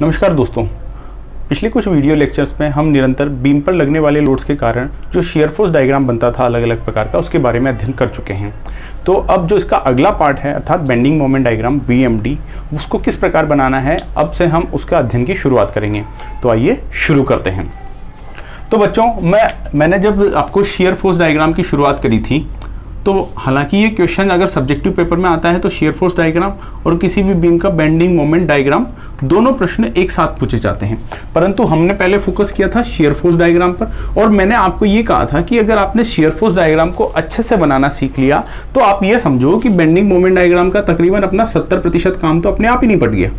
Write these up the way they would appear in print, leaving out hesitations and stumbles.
नमस्कार दोस्तों, पिछले कुछ वीडियो लेक्चर्स में हम निरंतर बीम पर लगने वाले लोड्स के कारण जो शियर फोर्स डायग्राम बनता था अलग अलग प्रकार का, उसके बारे में अध्ययन कर चुके हैं। तो अब जो इसका अगला पार्ट है अर्थात बेंडिंग मोमेंट डायग्राम BMD, उसको किस प्रकार बनाना है, अब से हम उसका अध्ययन की शुरुआत करेंगे। तो आइए शुरू करते हैं। तो बच्चों, मैंने जब आपको शियर फोर्स डायग्राम की शुरुआत करी थी, तो हालांकि ये क्वेश्चन अगर सब्जेक्टिव पेपर में आता है तो शियर फोर्स डायग्राम और किसी भी बीम का बेंडिंग मोमेंट डायग्राम दोनों प्रश्न एक साथ पूछे जाते हैं, परंतु हमने पहले फोकस किया था शियर फोर्स डायग्राम पर। और मैंने आपको ये कहा था कि अगर आपने शियर फोर्स डायग्राम को अच्छे से बनाना सीख लिया तो आप ये समझो कि बेंडिंग मोमेंट डायग्राम का तकरीबन अपना 70% काम तो अपने आप ही निपट गया।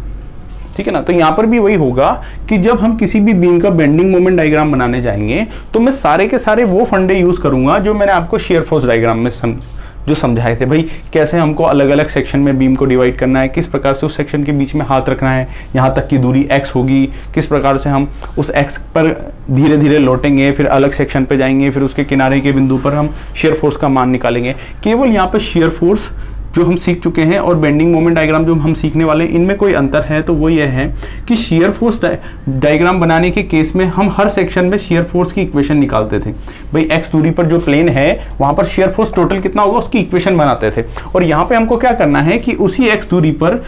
ठीक है ना। तो यहाँ पर भी वही होगा कि जब हम किसी भी बीम का बेंडिंग मोमेंट डायग्राम बनाने जाएंगे तो मैं सारे के सारे वो फंडे यूज करूंगा जो मैंने आपको शियर फोर्स डायग्राम में जो समझाए थे। भाई कैसे हमको अलग अलग सेक्शन में बीम को डिवाइड करना है, किस प्रकार से उस सेक्शन के बीच में हाथ रखना है, यहाँ तक की दूरी x होगी, किस प्रकार से हम उस x पर धीरे धीरे लौटेंगे, फिर अलग सेक्शन पे जाएंगे, फिर उसके किनारे के बिंदु पर हम शियर फोर्स का मान निकालेंगे। केवल यहाँ पर शियर फोर्स जो हम सीख चुके हैं और बेंडिंग मोमेंट डायग्राम जो हम सीखने वाले हैं, इनमें कोई अंतर है तो वो ये है कि शियर फोर्स डायग्राम बनाने के केस में हम हर सेक्शन में शियर फोर्स की इक्वेशन निकालते थे। भाई x दूरी पर जो प्लेन है वहां पर शियर फोर्स टोटल कितना होगा उसकी इक्वेशन बनाते थे। और यहाँ पे हमको क्या करना है कि उसी x दूरी पर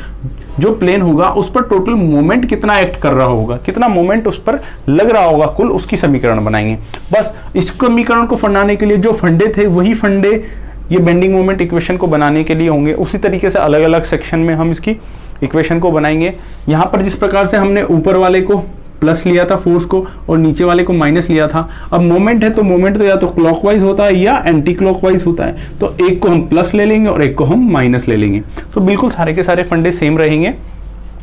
जो प्लेन होगा उस पर टोटल मोमेंट कितना एक्ट कर रहा होगा, कितना मोमेंट उस पर लग रहा होगा, कुल उसकी समीकरण बनाएंगे। बस इस समीकरण को बनाने के लिए जो फंडे थे वही फंडे ये बेंडिंग मोमेंट इक्वेशन को बनाने के लिए होंगे। उसी तरीके से अलग अलग सेक्शन में हम इसकी इक्वेशन को बनाएंगे। यहाँ पर जिस प्रकार से हमने ऊपर वाले को प्लस लिया था फोर्स को और नीचे वाले को माइनस लिया था, अब मोमेंट है तो मोमेंट तो या तो क्लॉकवाइज होता है या एंटी क्लॉकवाइज होता है। तो एक को हम प्लस ले लेंगे और एक को हम माइनस ले लेंगे। तो बिल्कुल सारे के सारे फंडे सेम रहेंगे।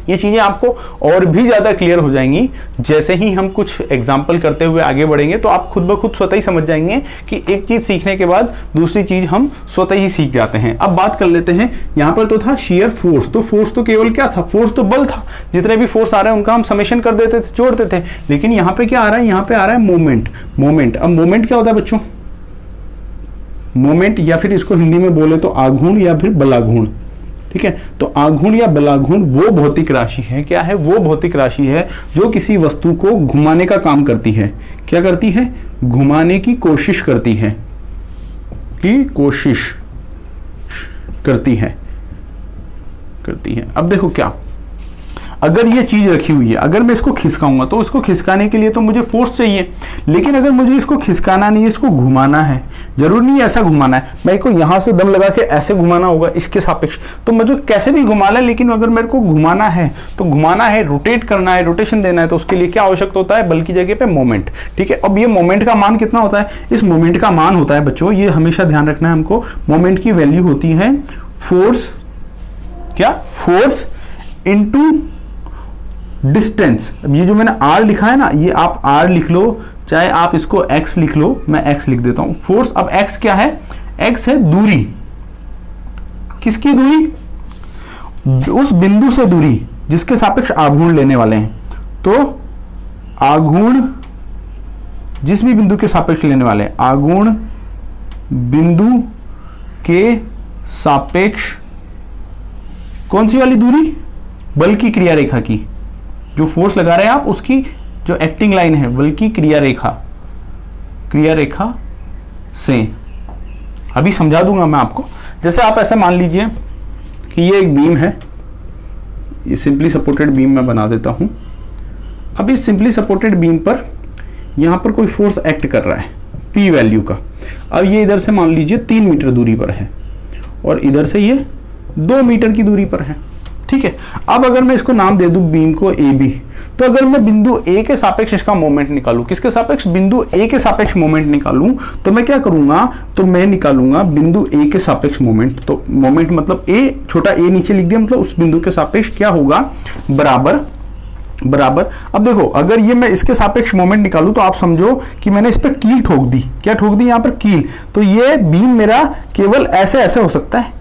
ये चीज़ें आपको और भी ज़्यादा क्लियर हो जाएंगी जैसे ही हम कुछ एग्जाम्पल करते हुए आगे बढ़ेंगे। तो आप खुद ब खुद स्वतः ही समझ जाएंगे कि एक चीज़ सीखने के बाद दूसरी चीज़ हम स्वतः ही सीख जाते हैं। अब बात कर लेते हैं, यहाँ पर तो था शियर फोर्स, तो फोर्स तो केवल क्या था, फोर्स तो बल था। जितने भी फोर्स आ रहे हैं उनका हम समेशन कर देते थे, जोड़ते थे। लेकिन यहाँ पे क्या आ रहा है, यहाँ पे आ रहा है मोमेंट। अब मोमेंट क्या होता है बच्चों, मोमेंट या फिर इसको हिंदी में बोले तो आघूर्ण या फिर बलाघूर्ण। ठीक है, तो आघूर्ण या बलाघूर्ण वो भौतिक राशि है, क्या है, वो भौतिक राशि है जो किसी वस्तु को घुमाने का काम करती है। क्या करती है, घुमाने की कोशिश करती है, अब देखो क्या, अगर ये चीज रखी हुई है, अगर मैं इसको खिसकाऊंगा तो इसको खिसकाने के लिए तो मुझे फोर्स चाहिए। लेकिन अगर मुझे इसको खिसकाना नहीं है, इसको घुमाना है, जरूरी नहीं ऐसा घुमाना है, मैं इसको यहां से दम लगा के ऐसे घुमाना होगा इसके सापेक्ष, तो मुझे कैसे भी घुमा ले, लेकिन अगर मेरे को घुमाना है तो घुमाना है, रोटेट करना है, रोटेशन देना है, तो उसके लिए क्या आवश्यकता होता है, बल की जगह पे मोमेंट। ठीक है, अब ये मोमेंट का मान कितना होता है, इस मोमेंट का मान होता है बच्चों, ये हमेशा ध्यान रखना है हमको, मोमेंट की वैल्यू होती है फोर्स, क्या, फोर्स इंटू डिस्टेंस। अब ये जो मैंने r लिखा है ना, ये आप r लिख लो, चाहे आप इसको x लिख लो, मैं x लिख देता हूं। फोर्स, अब x क्या है, x है दूरी, किसकी दूरी, उस बिंदु से दूरी जिसके सापेक्ष आघूर्ण लेने वाले हैं। तो आघूर्ण जिस भी बिंदु के सापेक्ष लेने वाले हैं, आघूर्ण बिंदु के सापेक्ष कौन सी वाली दूरी, बल की क्रिया रेखा की, जो फोर्स लगा रहे हैं आप उसकी जो एक्टिंग लाइन है, बल्कि क्रिया रेखा से। अभी समझा दूंगा मैं आपको। जैसे आप ऐसे मान लीजिए कि ये एक बीम है, ये सिंपली सपोर्टेड बीम मैं बना देता हूं। अब इस सिंपली सपोर्टेड बीम पर यहां पर कोई फोर्स एक्ट कर रहा है P वैल्यू का। अब ये इधर से मान लीजिए 3 मीटर दूरी पर है और इधर से ये 2 मीटर की दूरी पर है। ठीक है, अब अगर मैं इसको नाम दे दूं बीम को AB, तो अगर मैं बिंदु A के सापेक्ष इसका मोमेंट निकालूं, किसके सापेक्ष, बिंदु A के सापेक्ष मोमेंट निकालूं, तो मैं क्या करूंगा, तो मैं निकालूंगा बिंदु A के सापेक्ष मोमेंट। तो मोमेंट मतलब A, छोटा a नीचे लिख दिया, मतलब उस बिंदु के सापेक्ष क्या होगा, बराबर। अब देखो, अगर ये मैं इसके सापेक्ष मोमेंट निकालूं तो आप समझो कि मैंने इस पर कील ठोक दी। क्या ठोक दी, यहाँ पर कील। तो ये बीम मेरा केवल ऐसे हो सकता है,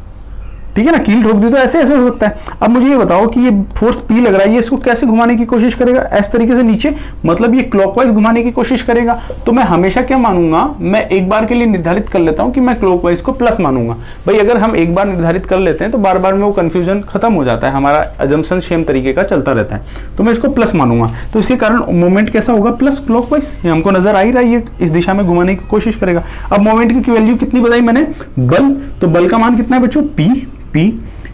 ठीक है ना, कील ठोक दी तो ऐसे ऐसे हो सकता है। अब मुझे ये बताओ कि ये फोर्स P लग रहा है, ये इसको कैसे घुमाने की कोशिश करेगा, इस तरीके से नीचे, मतलब ये क्लॉकवाइज घुमाने की कोशिश करेगा। तो मैं हमेशा क्या मानूंगा, मैं एक बार के लिए निर्धारित कर लेता हूं कि मैं क्लॉकवाइज को प्लस मानूंगा। भाई अगर हम एक बार निर्धारित कर लेते हैं तो बार बार में वो कंफ्यूजन खत्म हो जाता है, हमारा अजम्पशन सेम तरीके का चलता रहता है। तो मैं इसको प्लस मानूंगा, तो इसके कारण मोमेंट कैसा होगा, प्लस क्लॉकवाइज। ये हमको नजर आ ही रहा है, ये इस दिशा में घुमाने की कोशिश करेगा। अब मोमेंट की वैल्यू कितनी बताई मैंने, बल, तो बल का मान कितना है बच्चों, P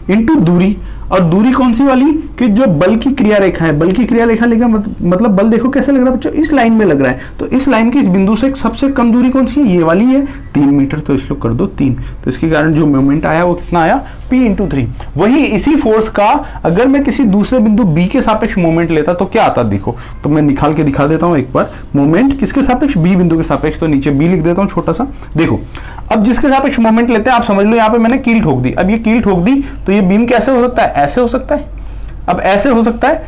इंटू दूरी, और दूरी कौन सी वाली, कि जो बल की क्रिया रेखा है, बल की क्रिया रेखा लेगा मतलब बल देखो कैसे लग रहा है बच्चों, इस लाइन में लग रहा है। तो इस लाइन की इस बिंदु से सबसे कम दूरी कौन सी है, ये वाली है 3 मीटर, तो इसको कर दो 3। तो इसके कारण जो मोमेंट आया वो कितना आया, P इंटू 3। वही इसी फोर्स का अगर मैं किसी दूसरे बिंदु B के सापेक्ष मोमेंट लेता तो क्या आता देखो, तो मैं निकाल के दिखा देता हूं एक बार। मोमेंट किसके सापेक्ष, B बिंदु के सापेक्ष, तो नीचे B लिख देता हूं छोटा सा। देखो अब जिसके सापेक्ष मोमेंट लेते हैं आप समझ लो, यहाँ पे मैंने कील ठोक दी। अब ये कील ठोक दी तो ये बीम कैसे हो सकता है, ऐसे हो सकता है। अब ऐसे हो सकता है,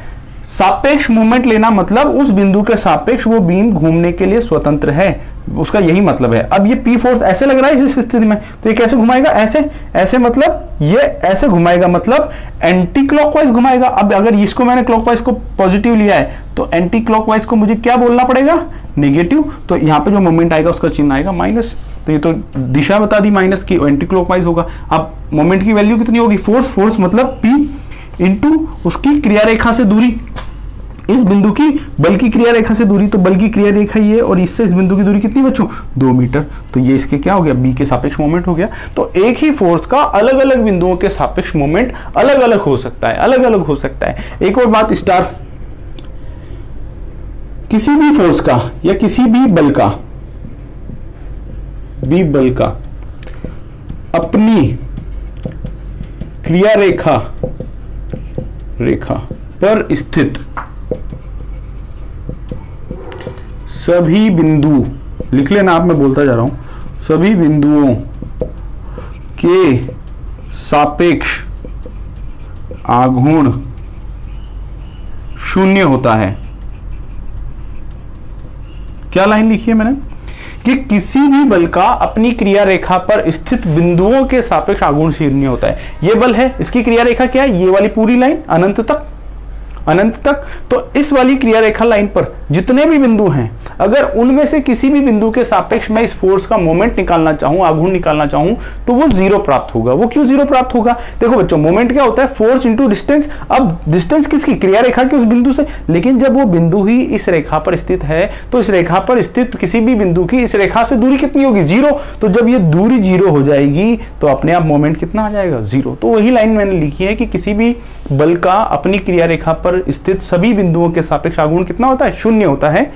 सापेक्ष मोमेंट लेना मतलब उस बिंदु के सापेक्ष वो बीम घूमने के लिए स्वतंत्र है, उसका यही मतलब है। अब ये P फोर्स ऐसे लग रहा है इस स्थिति में, तो ये कैसे घुमाएगा, ऐसे ऐसे, मतलब ये ऐसे घुमाएगा, मतलब एंटी क्लॉकवाइज घुमाएगा। अब अगर इसको मैंने क्लॉकवाइज को पॉजिटिव लिया है तो एंटी क्लॉकवाइज को मुझे क्या बोलना पड़ेगा, नेगेटिव। तो यहाँ पे जो मोमेंट आएगा उसका चिन्ह आएगा माइनस, तो ये तो दिशा बता दी माइनस की, एंटी क्लॉकवाइज होगा। अब मोमेंट की वैल्यू कितनी होगी, फोर्स मतलब P इंटू उसकी क्रिया रेखा से दूरी, इस बिंदु की बल की क्रिया रेखा से दूरी, तो बल की क्रिया रेखा ये, और इससे इस बिंदु की दूरी कितनी बच्चों, 2 मीटर। तो ये इसके क्या हो गया, B के सापेक्ष मोमेंट हो गया। तो एक ही फोर्स का अलग अलग बिंदुओं के सापेक्ष मोमेंट अलग अलग हो सकता है, अलग अलग हो सकता है। एक और बात स्टार, किसी भी फोर्स का या किसी भी बल का, अपनी क्रिया रेखा पर स्थित सभी बिंदु, लिख लेना आप, मैं बोलता जा रहा हूं, सभी बिंदुओं के सापेक्ष आघूर्ण शून्य होता है। क्या लाइन लिखी है मैंने, कि किसी भी बल का अपनी क्रिया रेखा पर स्थित बिंदुओं के सापेक्ष आघूर्ण शून्य होता है। ये बल है, इसकी क्रिया रेखा क्या है, ये वाली पूरी लाइन अनंत तक, अनंत तक। तो इस वाली क्रिया रेखा लाइन पर जितने भी बिंदु हैं, अगर उनमें से किसी भी बिंदु के सापेक्ष मैं इस फोर्स का मोमेंट निकालना चाहूं, आघूर्ण निकालना चाहूं, तो वो 0 प्राप्त होगा। वो क्यों 0 प्राप्त होगा, देखो बच्चों, मोमेंट क्या होता है, फोर्स इंटू डिस्टेंस। अब डिस्टेंस किसकी, क्रिया रेखा के उस बिंदु से, लेकिन जब वो बिंदु ही इस रेखा पर स्थित है तो इस रेखा पर स्थित किसी भी बिंदु की इस रेखा से दूरी कितनी होगी, 0। तो जब ये दूरी 0 हो जाएगी तो अपने आप मोमेंट कितना आ जाएगा, 0। तो वही लाइन मैंने लिखी है कि किसी भी बल का अपनी क्रिया रेखा पर स्थित सभी बिंदुओं के सापेक्ष आघूर्ण कितना होता है, 0 होता है।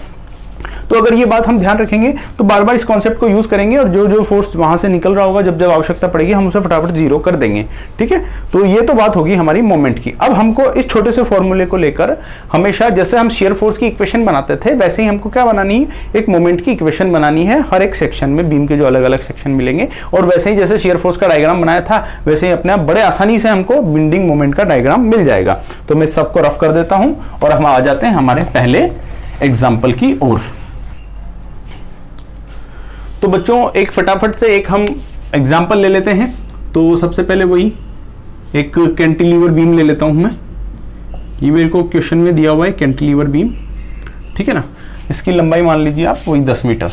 तो अगर ये बात हम ध्यान रखेंगे तो बार बार इस कॉन्सेप्ट को यूज करेंगे, और जो जो फोर्स वहां से निकल रहा होगा जब जब आवश्यकता पड़ेगी हम उसे फटाफट 0 कर देंगे। ठीक है, तो ये तो बात होगी हमारी मोमेंट की। अब हमको इस छोटे से फॉर्मूले को लेकर हमेशा, जैसे हम शियर फोर्स की इक्वेशन बनाते थे, वैसे ही हमको क्या बनानी है, एक मोमेंट की इक्वेशन बनानी है हर एक सेक्शन में, बीम के जो अलग अलग सेक्शन मिलेंगे। और वैसे ही जैसे शियर फोर्स का डायग्राम बनाया था वैसे ही अपने आप बड़े आसानी से हमको बेंडिंग मोमेंट का डायग्राम मिल जाएगा। तो मैं सबको रफ कर देता हूं और हम आ जाते हैं हमारे पहले एग्जाम्पल की ओर। तो बच्चों एक फटाफट से एक हम एग्जाम्पल ले लेते हैं। तो सबसे पहले वही एक कैंटिलीवर बीम ले लेता हूं मैं। ये मेरे को क्वेश्चन में दिया हुआ है कैंटिलीवर बीम, ठीक है ना। इसकी लंबाई मान लीजिए आप वही 10 मीटर।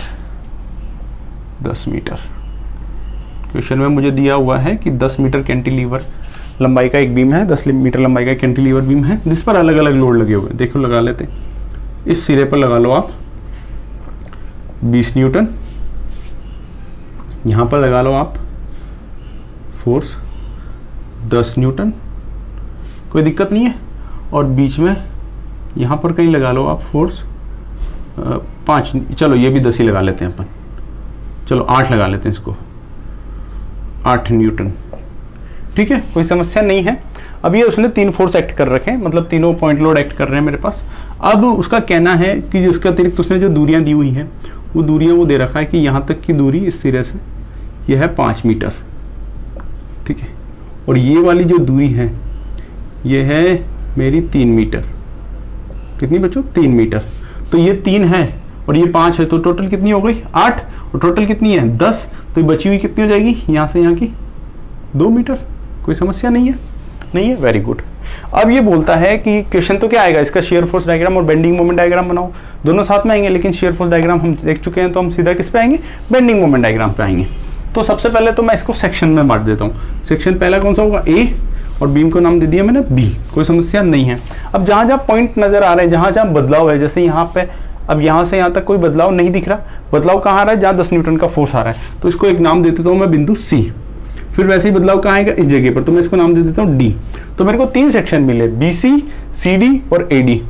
10 मीटर क्वेश्चन में मुझे दिया हुआ है कि 10 मीटर कैंटिलीवर लंबाई का एक बीम है, 10 मीटर लंबाई का कैंटिलीवर बीम है, जिस पर अलग अलग लोड लगे हुए हैं। देखो लगा लेते हैं, इस सिरे पर लगा लो आप 20 न्यूटन, यहाँ पर लगा लो आप फोर्स 10 न्यूटन, कोई दिक्कत नहीं है। और बीच में यहाँ पर कहीं लगा लो आप फोर्स 5, चलो ये भी 10 ही लगा लेते हैं अपन, चलो 8 लगा लेते हैं इसको, 8 न्यूटन, ठीक है, कोई समस्या नहीं है। अब ये उसने 3 फोर्स एक्ट कर रखे हैं, मतलब तीनों पॉइंट लोड एक्ट कर रहे हैं मेरे पास। अब उसका कहना है कि जिसके अतिरिक्त उसने जो दूरियां दी हुई हैं वो दूरियां वो दे रखा है कि यहाँ तक की दूरी इस सिरे से यह है 5 मीटर, ठीक है। और ये वाली जो दूरी है ये है मेरी 3 मीटर। कितनी बच्चों, 3 मीटर। तो ये 3 है और ये 5 है, तो टोटल कितनी हो गई 8, और टोटल कितनी है 10। तो ये बची हुई कितनी हो जाएगी यहाँ से यहाँ की 2 मीटर, कोई समस्या नहीं है? नहीं है, वेरी गुड। अब ये बोलता है कि क्वेश्चन तो क्या आएगा, इसका शेयर फोर्स डायग्राम और बेंडिंग मोमेंट डायग्राम बनाओ। दोनों साथ में आएंगे, लेकिन शेयर फोर्स डायग्राम हम देख चुके हैं, तो हम सीधा किस पे आएंगे, बेंडिंग मोमेंट डायग्राम पे आएंगे। तो सबसे पहले तो मैं इसको सेक्शन में बांट देता हूँ। सेक्शन पहला कौन सा होगा, ए, और बीम को नाम दे दिया मैंने बी, कोई समस्या नहीं है। अब जहाँ जहाँ पॉइंट नजर आ रहे हैं, जहाँ जहाँ बदलाव है, जैसे यहाँ पे अब यहाँ से यहाँ तक कोई बदलाव नहीं दिख रहा, बदलाव कहाँ आ रहा है, जहाँ 10 न्यूटन का फोर्स आ रहा है, तो इसको एक नाम दे देता हूँ मैं बिंदु सी। फिर वैसे ही बदलाव कहाँ आएगा, इस जगह पर, तो मैं इसको नाम दे देता हूँ डी। तो मेरे को 3 सेक्शन मिले, बी सी, सी डी और ए डी।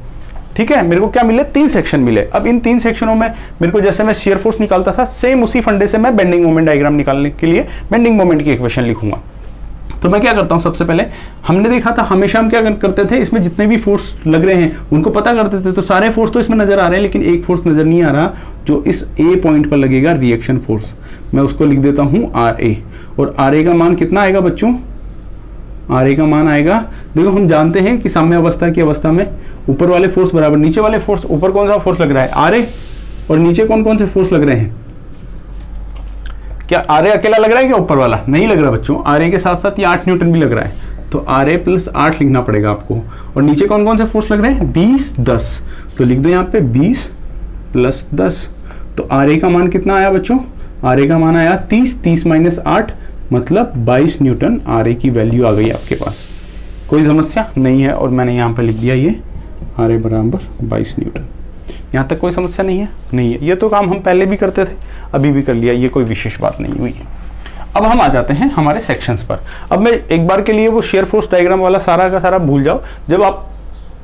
ठीक है, मेरे को क्या मिले, 3 सेक्शन मिले। अब इन 3 सेक्शनों में मेरे को जैसे मैं शेयर फोर्स निकालता था, सेम उसी फंडे से मैं बेंडिंग मोमेंट डायग्राम निकालने के लिए बेंडिंग मोमेंट की इक्वेशन लिखूंगा। तो मैं क्या करता हूं, सबसे पहले हमने देखा था हमेशा हम क्या करते थे, इसमें जितने भी फोर्स लग रहे हैं उनको पता करते थे। तो सारे फोर्स तो इसमें नजर आ रहे हैं, लेकिन एक फोर्स नजर नहीं आ रहा जो इस ए पॉइंट पर लगेगा, रिएक्शन फोर्स। मैं उसको लिख देता हूं आर ए। और आर ए का मान कितना आएगा बच्चों, आर ए का मान आएगा, देखो हम जानते हैं कि साम्य अवस्था की अवस्था में ऊपर वाले फोर्स बराबर नीचे वाले फोर्स। ऊपर कौन सा फोर्स लग रहा है, आर ए, और नीचे कौन कौन से फोर्स लग रहे हैं, क्या आर ए अकेला लग रहा है क्या, ऊपर वाला नहीं लग रहा बच्चों, आर ए के साथ साथ ये 8 न्यूटन भी लग रहा है, तो आर ए प्लस 8 लिखना पड़ेगा आपको। और नीचे कौन कौन से फोर्स लग रहे हैं, 20, 10, तो लिख दो यहाँ पे 20 प्लस 10। तो आर ए का मान कितना आया बच्चों, आर ए का मान आया 30, 30 माइनस 8 मतलब 22 न्यूटन आर ए की वैल्यू आ गई आपके पास। कोई समस्या नहीं है, और मैंने यहाँ पे लिख दिया ये आर ए बराबर 22 न्यूटन। यहाँ तक कोई समस्या नहीं है? नहीं है। ये तो काम हम पहले भी करते थे, अभी भी कर लिया, ये कोई विशेष बात नहीं हुई है। अब हम आ जाते हैं हमारे सेक्शंस पर। अब मैं एक बार के लिए वो शेयर फोर्स डायग्राम वाला सारा का सारा भूल जाओ, जब आप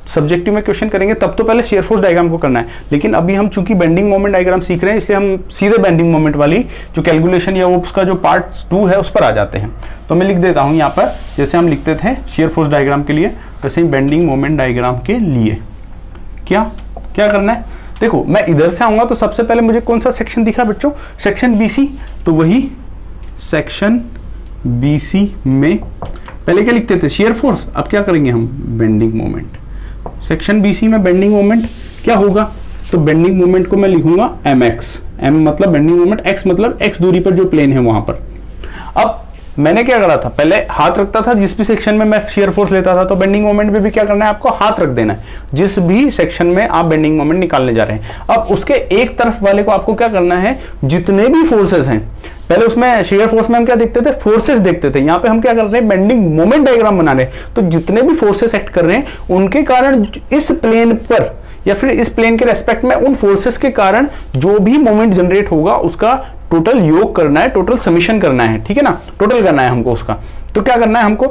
सब्जेक्टिव में क्वेश्चन करेंगे तब तो पहले शेयर फोर्स डायग्राम को करना है। लेकिन अभी हम चूंकि बेंडिंग मोमेंट डायग्राम सीख रहे हैं, इसलिए हम सीधे बेंडिंग मोमेंट वाली जो कैलकुलेशन या उसका जो पार्ट 2 है उस पर आ जाते हैं। तो मैं लिख देता हूँ यहाँ पर, जैसे हम लिखते थे शेयर फोर्स डायग्राम के लिए, वैसे ही बेंडिंग मोमेंट डायग्राम के लिए क्या क्या करना है। देखो मैं इधर से आऊंगा तो सबसे पहले मुझे कौन सा सेक्शन दिखा बच्चों, सेक्शन बीसी। तो वही सेक्शन बीसी में पहले क्या लिखते थे, शेयर फोर्स। अब क्या करेंगे हम, बेंडिंग मोमेंट। सेक्शन बीसी में बेंडिंग मोमेंट क्या होगा, तो बेंडिंग मोमेंट को मैं लिखूंगा mx। m मतलब बेंडिंग मोमेंट, x मतलब x दूरी पर जो प्लेन है वहां पर। अब मैंने क्या करा था, पहले हाथ रखता था जिस भी सेक्शन में मैं शेयर फोर्स लेता था, तो बेंडिंग मोमेंट में भी क्या करना है, आपको हाथ रख देना है जिस भी सेक्शन में आप बेंडिंग मोमेंट निकालने जा रहे हैं। अब उसके एक तरफ वाले को आपको क्या करना है, जितने भी फोर्सेस हैं, पहले उसमें शेयर फोर्स में हम क्या देखते थे, फोर्सेस देखते थे, यहाँ पे हम क्या कर रहे हैं, बेंडिंग मोमेंट डायग्राम बना रहे हैं। तो जितने भी फोर्सेस एक्ट कर रहे हैं उनके कारण इस प्लेन पर या फिर इस प्लेन के रेस्पेक्ट में उन फोर्सेस के कारण जो भी मोमेंट जनरेट होगा उसका टोटल योग करना है, टोटल समीशन करना है, ठीक है ना, टोटल करना है हमको उसका। तो क्या करना है हमको,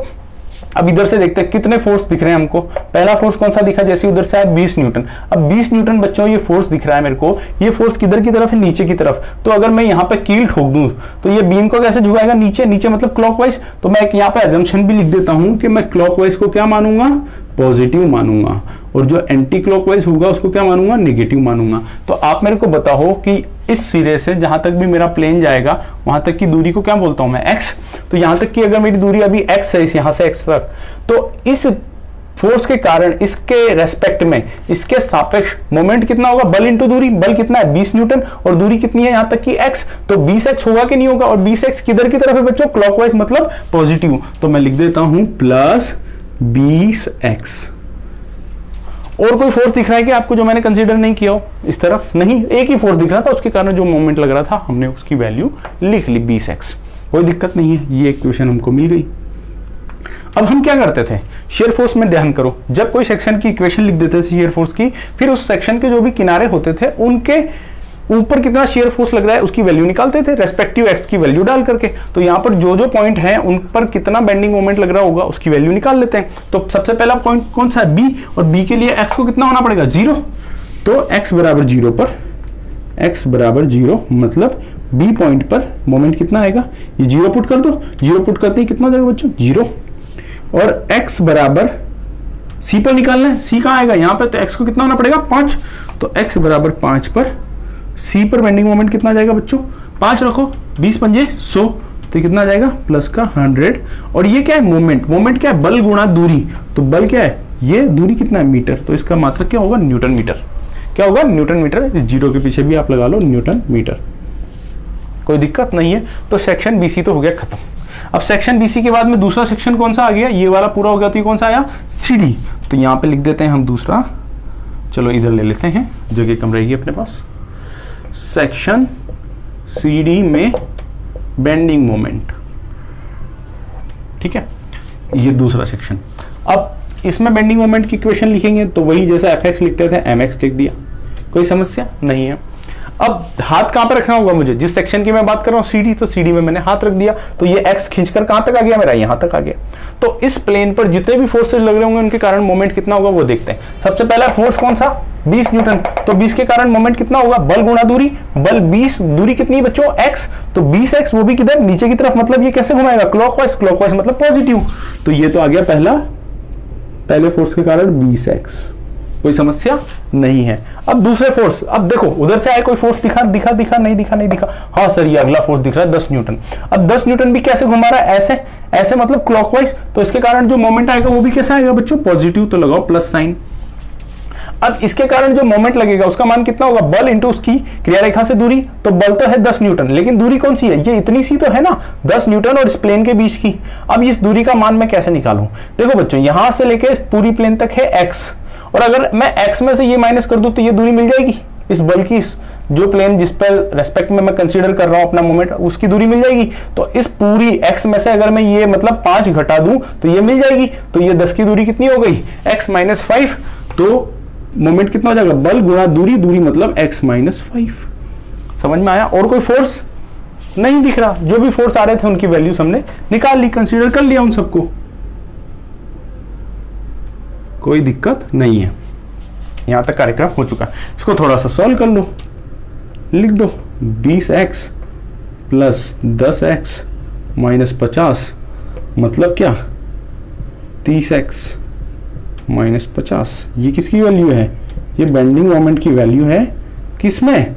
अब इधर से देखते हैं कितने फोर्स दिख रहे हैं हमको। पहला फोर्स कौन सा दिखा, जैसे उधर से आया 20 न्यूटन। अब 20 न्यूटन बच्चों ये फोर्स दिख रहा है मेरे को, ये फोर्स किधर की तरफ है, नीचे की तरफ। तो अगर मैं यहाँ पे कील ठोक दूं तो ये बीम को कैसे झुकाएगा, नीचे, नीचे मतलब क्लॉकवाइज। तो मैं यहाँ पे अजम्पशन भी लिख देता हूं कि मैं क्लॉकवाइज को क्या मानूंगा, पॉजिटिव मानूंगा, और जो एंटी क्लॉकवाइज होगा उसको क्या मानूंगा, नेगेटिव मानूंगा। तो आप मेरे को बताओ कि इस सिरे से जहां तक भी मेरा प्लेन जाएगा वहां तक की दूरी को क्या बोलता हूं मैं, x। तो यहां तक की अगर मेरी दूरी अभी x है, यहां से x तक, तो इस फोर्स के कारण इसके रेस्पेक्ट में इसके सापेक्ष मोमेंट कितना होगा, बल इंटू दूरी। बल कितना है, 20 न्यूटन, और दूरी कितनी है यहां तक की x। तो 20x होगा कि नहीं होगा, और 20x किधर की तरफ है बच्चों, क्लॉकवाइज मतलब पॉजिटिव। तो मैं लिख देता हूं प्लस 20x। और कोई फोर्स दिख रहा है कि आपको जो मैंने कंसीडर नहीं किया हो, इस तरफ नहीं, एक ही फोर्स दिख रहा था, उसके कारण जो मोमेंट लग रहा था हमने उसकी वैल्यू लिख ली 20x। कोई दिक्कत नहीं है, ये इक्वेशन हमको मिल गई। अब हम क्या करते थे, शेयर फोर्स में ध्यान करो, जब कोई सेक्शन की इक्वेशन लिख देते थे शेयर फोर्स की, फिर उस सेक्शन के जो भी किनारे होते थे उनके ऊपर कितना शेयर फोर्स लग रहा है उसकी वैल्यू निकालते थे, रेस्पेक्टिव एक्स की वैल्यू डाल करके। तो यहाँ पर जो जो पॉइंट है उन पर कितना बेंडिंग मोमेंट लग रहा होगा उसकी वैल्यू निकाल लेते हैं। तो सबसे पहला पॉइंट कौन सा है, बी, और बी के लिए एक्स को कितना होना पड़ेगा, 0। तो एक्स बराबर 0 पर, एक्स बराबर 0 मतलब बी पॉइंट पर मोमेंट कितना आएगा, ये 0 पुट कर दो, 0 पुट करते ही कितना हो जाएगा बच्चों, 0। और एक्स बराबर सी पर निकालना है, सी कहाँ आएगा यहाँ पे, तो एक्स को कितना होना पड़ेगा, 5। तो एक्स बराबर 5 पर सी पर बेंडिंग मोमेंट कितना जाएगा बच्चों, 5 रखो, 20 पंजे 100, तो कितना जाएगा प्लस का 100। और ये क्या है, मोमेंट। मोमेंट क्या है, बल गुणा दूरी। तो बल क्या है, ये दूरी कितना है, मीटर। तो इसका मात्रक क्या होगा, न्यूटन मीटर। क्या होगा, न्यूटन मीटर। इस 0 के पीछे भी आप लगा लो न्यूटन मीटर, कोई दिक्कत नहीं है। तो सेक्शन बीसी तो हो गया खत्म। अब सेक्शन BC के बाद में दूसरा सेक्शन कौन सा आ गया, ये वाला पूरा हो गया, तो ये कौन सा आया, CD। तो यहाँ पे लिख देते हैं हम दूसरा, चलो इधर ले लेते हैं, जगह कम रहेगी अपने पास। सेक्शन CD में बेंडिंग मोमेंट, ठीक है, ये दूसरा सेक्शन। अब इसमें बेंडिंग मोमेंट की इक्वेशन लिखेंगे तो वही जैसे fx लिखते थे mx लिख दिया, कोई समस्या नहीं है। अब हाथ कहां पर रखना होगा मुझे, जिस सेक्शन की मैं बात कर रहा हूं CD, तो CD में मैंने हाथ रख दिया, तो ये x खींचकर कहां तक आ गया मेरा, यहां तक आ गया। तो इस प्लेन पर जितने भी फोर्सेस लग रहे होंगे उनके कारण मोमेंट कितना होगा वो देखते हैं। सबसे पहला फोर्स कौन सा, 20 न्यूटन, तो 20 के कारण मोमेंट कितना होगा, बल गुणा दूरी, बल 20, दूरी कितनी है बच्चों x, तो 20x, वो भी किधर, नीचे की तरफ, मतलब ये कैसे घुमाएगा, क्लॉकवाइज, क्लॉकवाइज मतलब पॉजिटिव। तो ये तो आ गया पहले फोर्स के कारण 20x, कोई समस्या नहीं है। अब दूसरे फोर्स, अब देखो उधर से आए कोई फोर्स दिखा नहीं दिखा, हाँ सर ये अगला फोर्स दिख रहा है 10 न्यूटन। अब 10 न्यूटन भी कैसे घुमा रहा है, ऐसे मतलब क्लॉकवाइज, तो इसके कारण जो मोमेंट आएगा वो भी कैसे आएगा बच्चों, पॉजिटिव, तो लगाओ प्लस साइन। अब इसके कारण जो मोमेंट लगेगा उसका मान कितना होगा, बल इंटू उसकी क्रिया रेखा से दूरी, तो बल तो है 10 न्यूटन, लेकिन दूरी कौन सी है, ये इतनी सी तो है ना, 10 न्यूटन और इस प्लेन के बीच की। अब इस दूरी का मान मैं कैसे निकालूं, देखो बच्चों यहां से लेके पूरी प्लेन तक है x, और अगर मैं x में से ये माइनस कर दूं तो ये दूरी मिल जाएगी, इस बल की, जो प्लेन जिस पर रेस्पेक्ट में मैं कंसीडर कर रहा हूं अपना मोमेंट, उसकी दूरी मिल जाएगी। तो इस पूरी x में से अगर मैं ये मतलब 5 घटा दूं तो ये मिल जाएगी, तो ये 10 की दूरी कितनी हो गई, x माइनस 5, तो मोमेंट कितना हो जाएगा, बल गुणा दूरी, दूरी मतलब x माइनस 5। समझ में आया। और कोई फोर्स नहीं दिख रहा, जो भी फोर्स आ रहे थे उनकी वैल्यूज हमने निकाल ली, कंसीडर कर लिया उन सबको, कोई दिक्कत नहीं है। यहां तक कार्यक्रम हो चुका है। इसको थोड़ा सा सॉल्व कर लो, लिख दो 20x प्लस 10x माइनस 50 मतलब क्या, 30x माइनस 50। ये किसकी वैल्यू है, ये बेंडिंग मोमेंट की वैल्यू है, किसमें,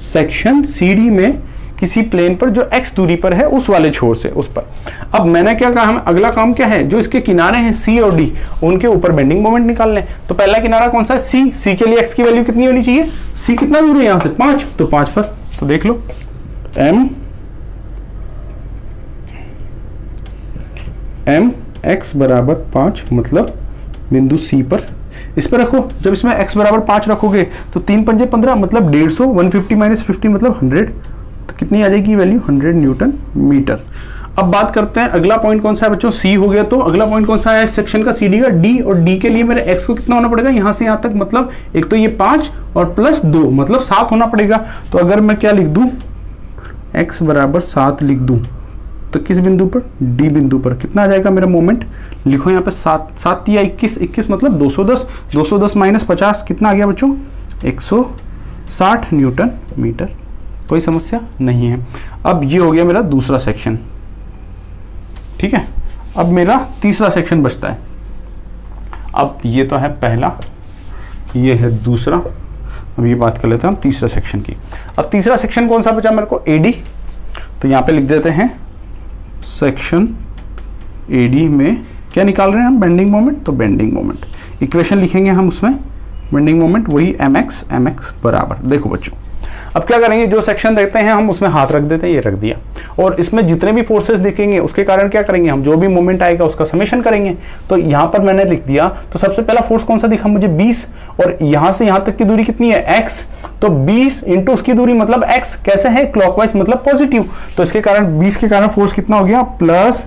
सेक्शन CD में किसी प्लेन पर जो x दूरी पर है उस वाले छोर से उस पर। अब मैंने क्या कहा, हमें अगला काम क्या है, जो इसके किनारे हैं C और D उनके ऊपर बेंडिंग मोमेंट निकालने। तो पहला किनारा कौन सा है, C के लिए x की वैल्यू कितनी होनी चाहिए, C कितना दूर है यहां से 5, तो 5 पर, तो देख लो m x बराबर 5 मतलब बिंदु C पर, इस पर रखो। जब इसमें x बराबर 5 रखोगे तो 3 पंजे 15 मतलब 150, 150 माइनस 50 मतलब 100, तो कितनी आ जाएगी वैल्यू, 100 न्यूटन मीटर। अब बात करते हैं अगला पॉइंट कौन सा है बच्चों, C हो गया, तो अगला पॉइंट कौन सा है सेक्शन का, CD का, D, और D के लिए मेरे x को कितना होना पड़ेगा, यहां से यहां तक, मतलब एक तो ये 5 और प्लस 2 मतलब 7 होना पड़ेगा। तो अगर मैं क्या लिख दूं, x बराबर 7 लिख दूं, तो किस बिंदु पर, D बिंदु पर कितना आ जाएगा मेरा मोमेंट, लिखो यहाँ पे 7 या 21 मतलब 210 माइनस 50 कितना आ गया बच्चों, 160 न्यूटन मीटर। कोई समस्या नहीं है। अब ये हो गया मेरा दूसरा सेक्शन, ठीक है। अब मेरा तीसरा सेक्शन बचता है। अब ये तो है पहला, ये है दूसरा, अब ये बात कर लेते हैं हम तीसरा सेक्शन की। अब तीसरा सेक्शन कौन सा बचा मेरे को, AD, तो यहाँ पे लिख देते हैं सेक्शन AD में क्या निकाल रहे हैं हम, बेंडिंग मोमेंट, तो बेंडिंग मोमेंट इक्वेशन लिखेंगे हम उसमें, बेंडिंग मोमेंट वही mx बराबर, देखो बच्चों अब क्या करेंगे, जो सेक्शन देखते हैं हम उसमें हाथ रख देते हैं, ये रख दिया, और इसमें जितने भी फोर्सेस दिखेंगे उसके कारण क्या करेंगे हम, जो भी मोमेंट आएगा उसका समेशन करेंगे। तो यहाँ पर मैंने लिख दिया, तो सबसे पहला फोर्स कौन सा दिखा मुझे, 20, और यहाँ से यहाँ तक की दूरी कितनी है, x, तो 20 इंटू उसकी दूरी मतलब x, कैसे है, क्लॉकवाइज मतलब पॉजिटिव, तो इसके कारण 20 के कारण फोर्स कितना हो गया, प्लस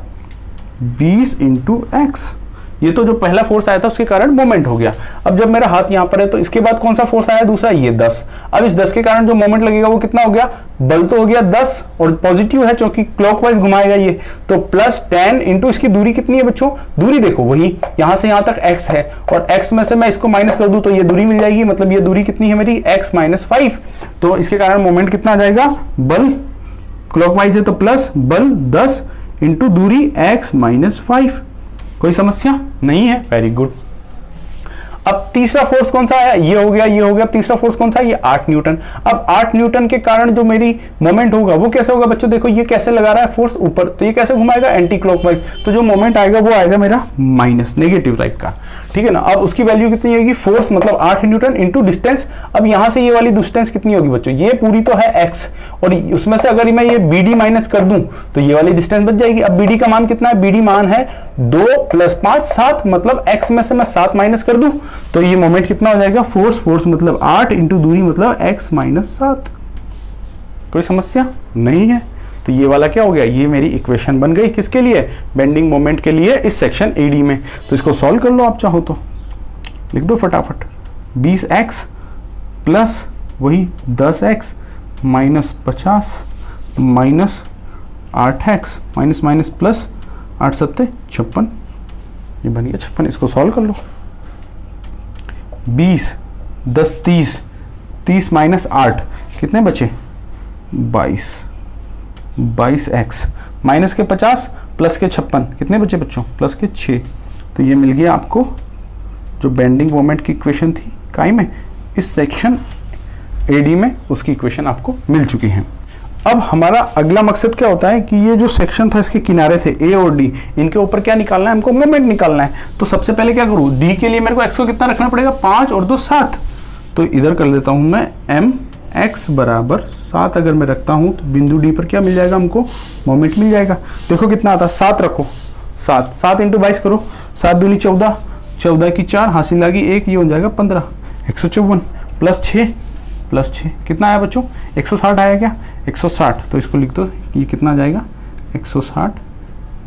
20 इंटू एक्स। ये तो जो पहला फोर्स आया था उसके कारण मोमेंट हो गया। अब जब मेरा हाथ यहाँ पर है तो इसके बाद कौन सा फोर्स आया दूसरा, ये 10। अब इस 10 के कारण जो मोमेंट लगेगा वो कितना हो गया, बल तो हो गया 10 और पॉजिटिव है क्योंकि क्लॉकवाइज घुमाएगा ये, तो प्लस 10 इंटू इसकी दूरी कितनी है बच्चों, दूरी देखो वही यहाँ से यहाँ तक x है, और x में से मैं इसको माइनस कर दूं तो ये दूरी मिल जाएगी, मतलब ये दूरी कितनी है मेरी, x माइनस 5। तो इसके कारण मोमेंट कितना आ जाएगा, बल क्लॉकवाइज है तो प्लस बल 10 इंटू दूरी x माइनस 5। कोई समस्या नहीं है, वेरी गुड। अब तीसरा फोर्स कौन सा आया, ये हो गया, ये हो गया। तीसरा फोर्स कौन सा है, ये 8 न्यूटन। अब 8 न्यूटन के कारण जो मेरी मोमेंट होगा वो कैसे होगा बच्चों, देखो ये कैसे लगा रहा है फोर्स ऊपर, तो ये कैसे घुमाएगा, एंटी क्लॉकवाइज, तो जो मोमेंट आएगा वो आएगा मेरा माइनस, नेगेटिव टाइप का, ठीक है ना। अब उसकी वैल्यू कितनी होगी, फोर्स मतलब 8 न्यूटन इंटू डिस्टेंस। अब यहां से ये वाली डिस्टेंस कितनी होगी बच्चों, ये पूरी तो है x, और उसमें से अगर मैं ये BD माइनस कर दूं तो ये वाली डिस्टेंस बच जाएगी। अब BD का मान कितना है, BD मान है 2 + 5 7, मतलब x में से मैं 7 माइनस कर दूं तो ये मोमेंट कितना हो जाएगा, फोर्स मतलब 8 इंटू दूरी मतलब x - 7। कोई समस्या नहीं है। तो ये वाला क्या हो गया, ये मेरी इक्वेशन बन गई किसके लिए, बेंडिंग मोमेंट के लिए इस सेक्शन AD में। तो इसको सॉल्व कर लो आप चाहो तो, लिख दो फटाफट, 20x प्लस वही 10x minus 50 minus 8x minus plus 8 × 7 = 56, ये बन गया 56। इसको सॉल्व कर लो, 20 10 30 30 माइनस 8 कितने बचे, 22x माइनस के 50 प्लस के 56 कितने बचे बच्चों, प्लस के 6। तो ये मिल गया आपको जो बेंडिंग मोमेंट की इक्वेशन थी काय में, इस सेक्शन AD में उसकी इक्वेशन आपको मिल चुकी है। अब हमारा अगला मकसद क्या होता है कि ये जो सेक्शन था इसके किनारे थे A और D, इनके ऊपर क्या निकालना है, हमको मोमेंट निकालना है। तो सबसे पहले क्या करूँ, D के लिए मेरे को x को कितना रखना पड़ेगा, 5 और 2 7। तो इधर कर लेता हूँ मैं mx = 7 अगर मैं रखता हूँ तो बिंदु D पर क्या मिल जाएगा हमको, मोमेंट मिल जाएगा। देखो कितना आता है, 7 रखो, 7 7 × 22 करो, 7 दूनी 14, 14 की 4 हासिल लगी 1, ये हो जाएगा 15, 154 प्लस 6 कितना आया बच्चों, 160 आया क्या, 160। तो इसको लिख दो, ये कितना आ जाएगा, 160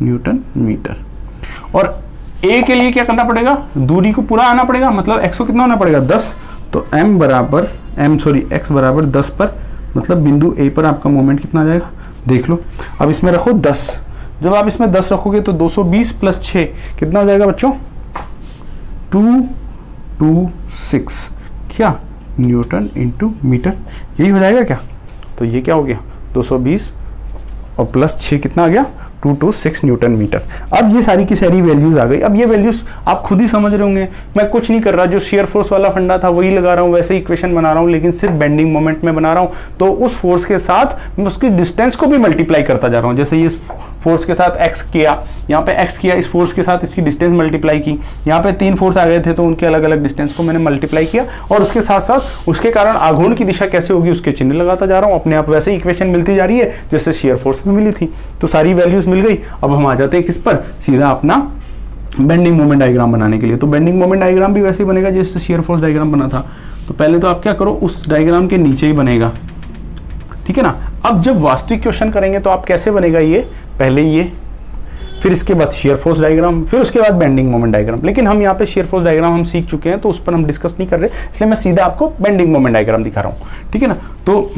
न्यूटन मीटर। और A के लिए क्या करना पड़ेगा, दूरी को पूरा आना पड़ेगा, मतलब x को कितना होना पड़ेगा, 10। तो x बराबर 10 पर, मतलब बिंदु A पर आपका मोमेंट कितना आ जाएगा, देख लो। अब इसमें रखो 10, जब आप इसमें 10 रखोगे तो 220 + 6 कितना हो जाएगा बच्चों, 226 क्या, न्यूटन इंटू मीटर, यही हो जाएगा क्या। तो ये क्या हो गया, 220 और प्लस 6 कितना आ गया, 226 न्यूटन मीटर। अब ये सारी की सारी वैल्यूज आ गई। अब ये वैल्यूज आप खुद ही समझ रहे होंगे, मैं कुछ नहीं कर रहा, जो शेयर फोर्स वाला फंडा था वही लगा रहा हूँ, वैसे ही इक्वेशन बना रहा हूँ, लेकिन सिर्फ बेंडिंग मोमेंट में बना रहा हूँ। तो उस फोर्स के साथ मैं उसकी डिस्टेंस को भी मल्टीप्लाई करता जा रहा हूँ। जैसे ये फोर्स के साथ x किया, यहाँ पे x किया, इस फोर्स के साथ इसकी डिस्टेंस मल्टीप्लाई की, यहाँ पे 3 फोर्स आ गए थे तो उनके अलग अलग डिस्टेंस को मैंने मल्टीप्लाई किया, और उसके साथ साथ उसके कारण आघूर्ण की दिशा कैसे होगी उसके चिन्ह लगाता जा रहा हूँ। अपने आप वैसे इक्वेशन मिलती जा रही है जैसे शेयर फोर्स में मिली थी। तो सारी वैल्यूज मिल गई। अब हम आ जाते हैं किस पर, सीधा अपना बेंडिंग मोमेंट डायग्राम बनाने के लिए। तो बेंडिंग मोमेंट डायग्राम भी वैसे ही बनेगा जैसे शेयर फोर्स डायग्राम बना था। तो पहले तो आप क्या करो, उस डायग्राम के नीचे ही बनेगा, ठीक है ना। अब जब वास्तविक क्वेश्चन करेंगे तो आप कैसे बनेगा, ये पहले ये, फिर इसके बाद शेयर फोर्स डायग्राम, फिर उसके बाद बेंडिंग मोमेंट डायग्राम। लेकिन हम यहाँ पे शेयर फोर्स डायग्राम हम सीख चुके हैं तो उस पर हम डिस्कस नहीं कर रहे, इसलिए मैं सीधा आपको बेंडिंग मोमेंट डायग्राम दिखा रहा हूँ, ठीक है ना। तो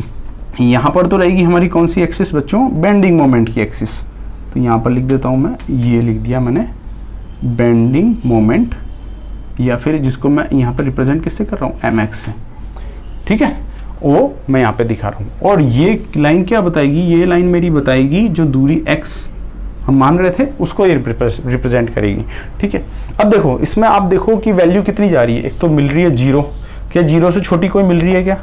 यहाँ पर तो रहेगी हमारी कौन सी एक्सिस बच्चों, बेंडिंग मोमेंट की एक्सिस। तो यहाँ पर लिख देता हूँ मैं, ये लिख दिया मैंने बेंडिंग मोमेंट, या फिर जिसको मैं यहाँ पर रिप्रेजेंट किससे कर रहा हूँ, mx से, ठीक है। वो मैं यहाँ पे दिखा रहा हूँ। और ये लाइन क्या बताएगी, ये लाइन मेरी बताएगी जो दूरी x हम मान रहे थे उसको ये रिप्रेजेंट करेगी, ठीक है। अब देखो इसमें आप देखो कि वैल्यू कितनी जा रही है, एक तो मिल रही है 0, क्या 0 से छोटी कोई मिल रही है क्या,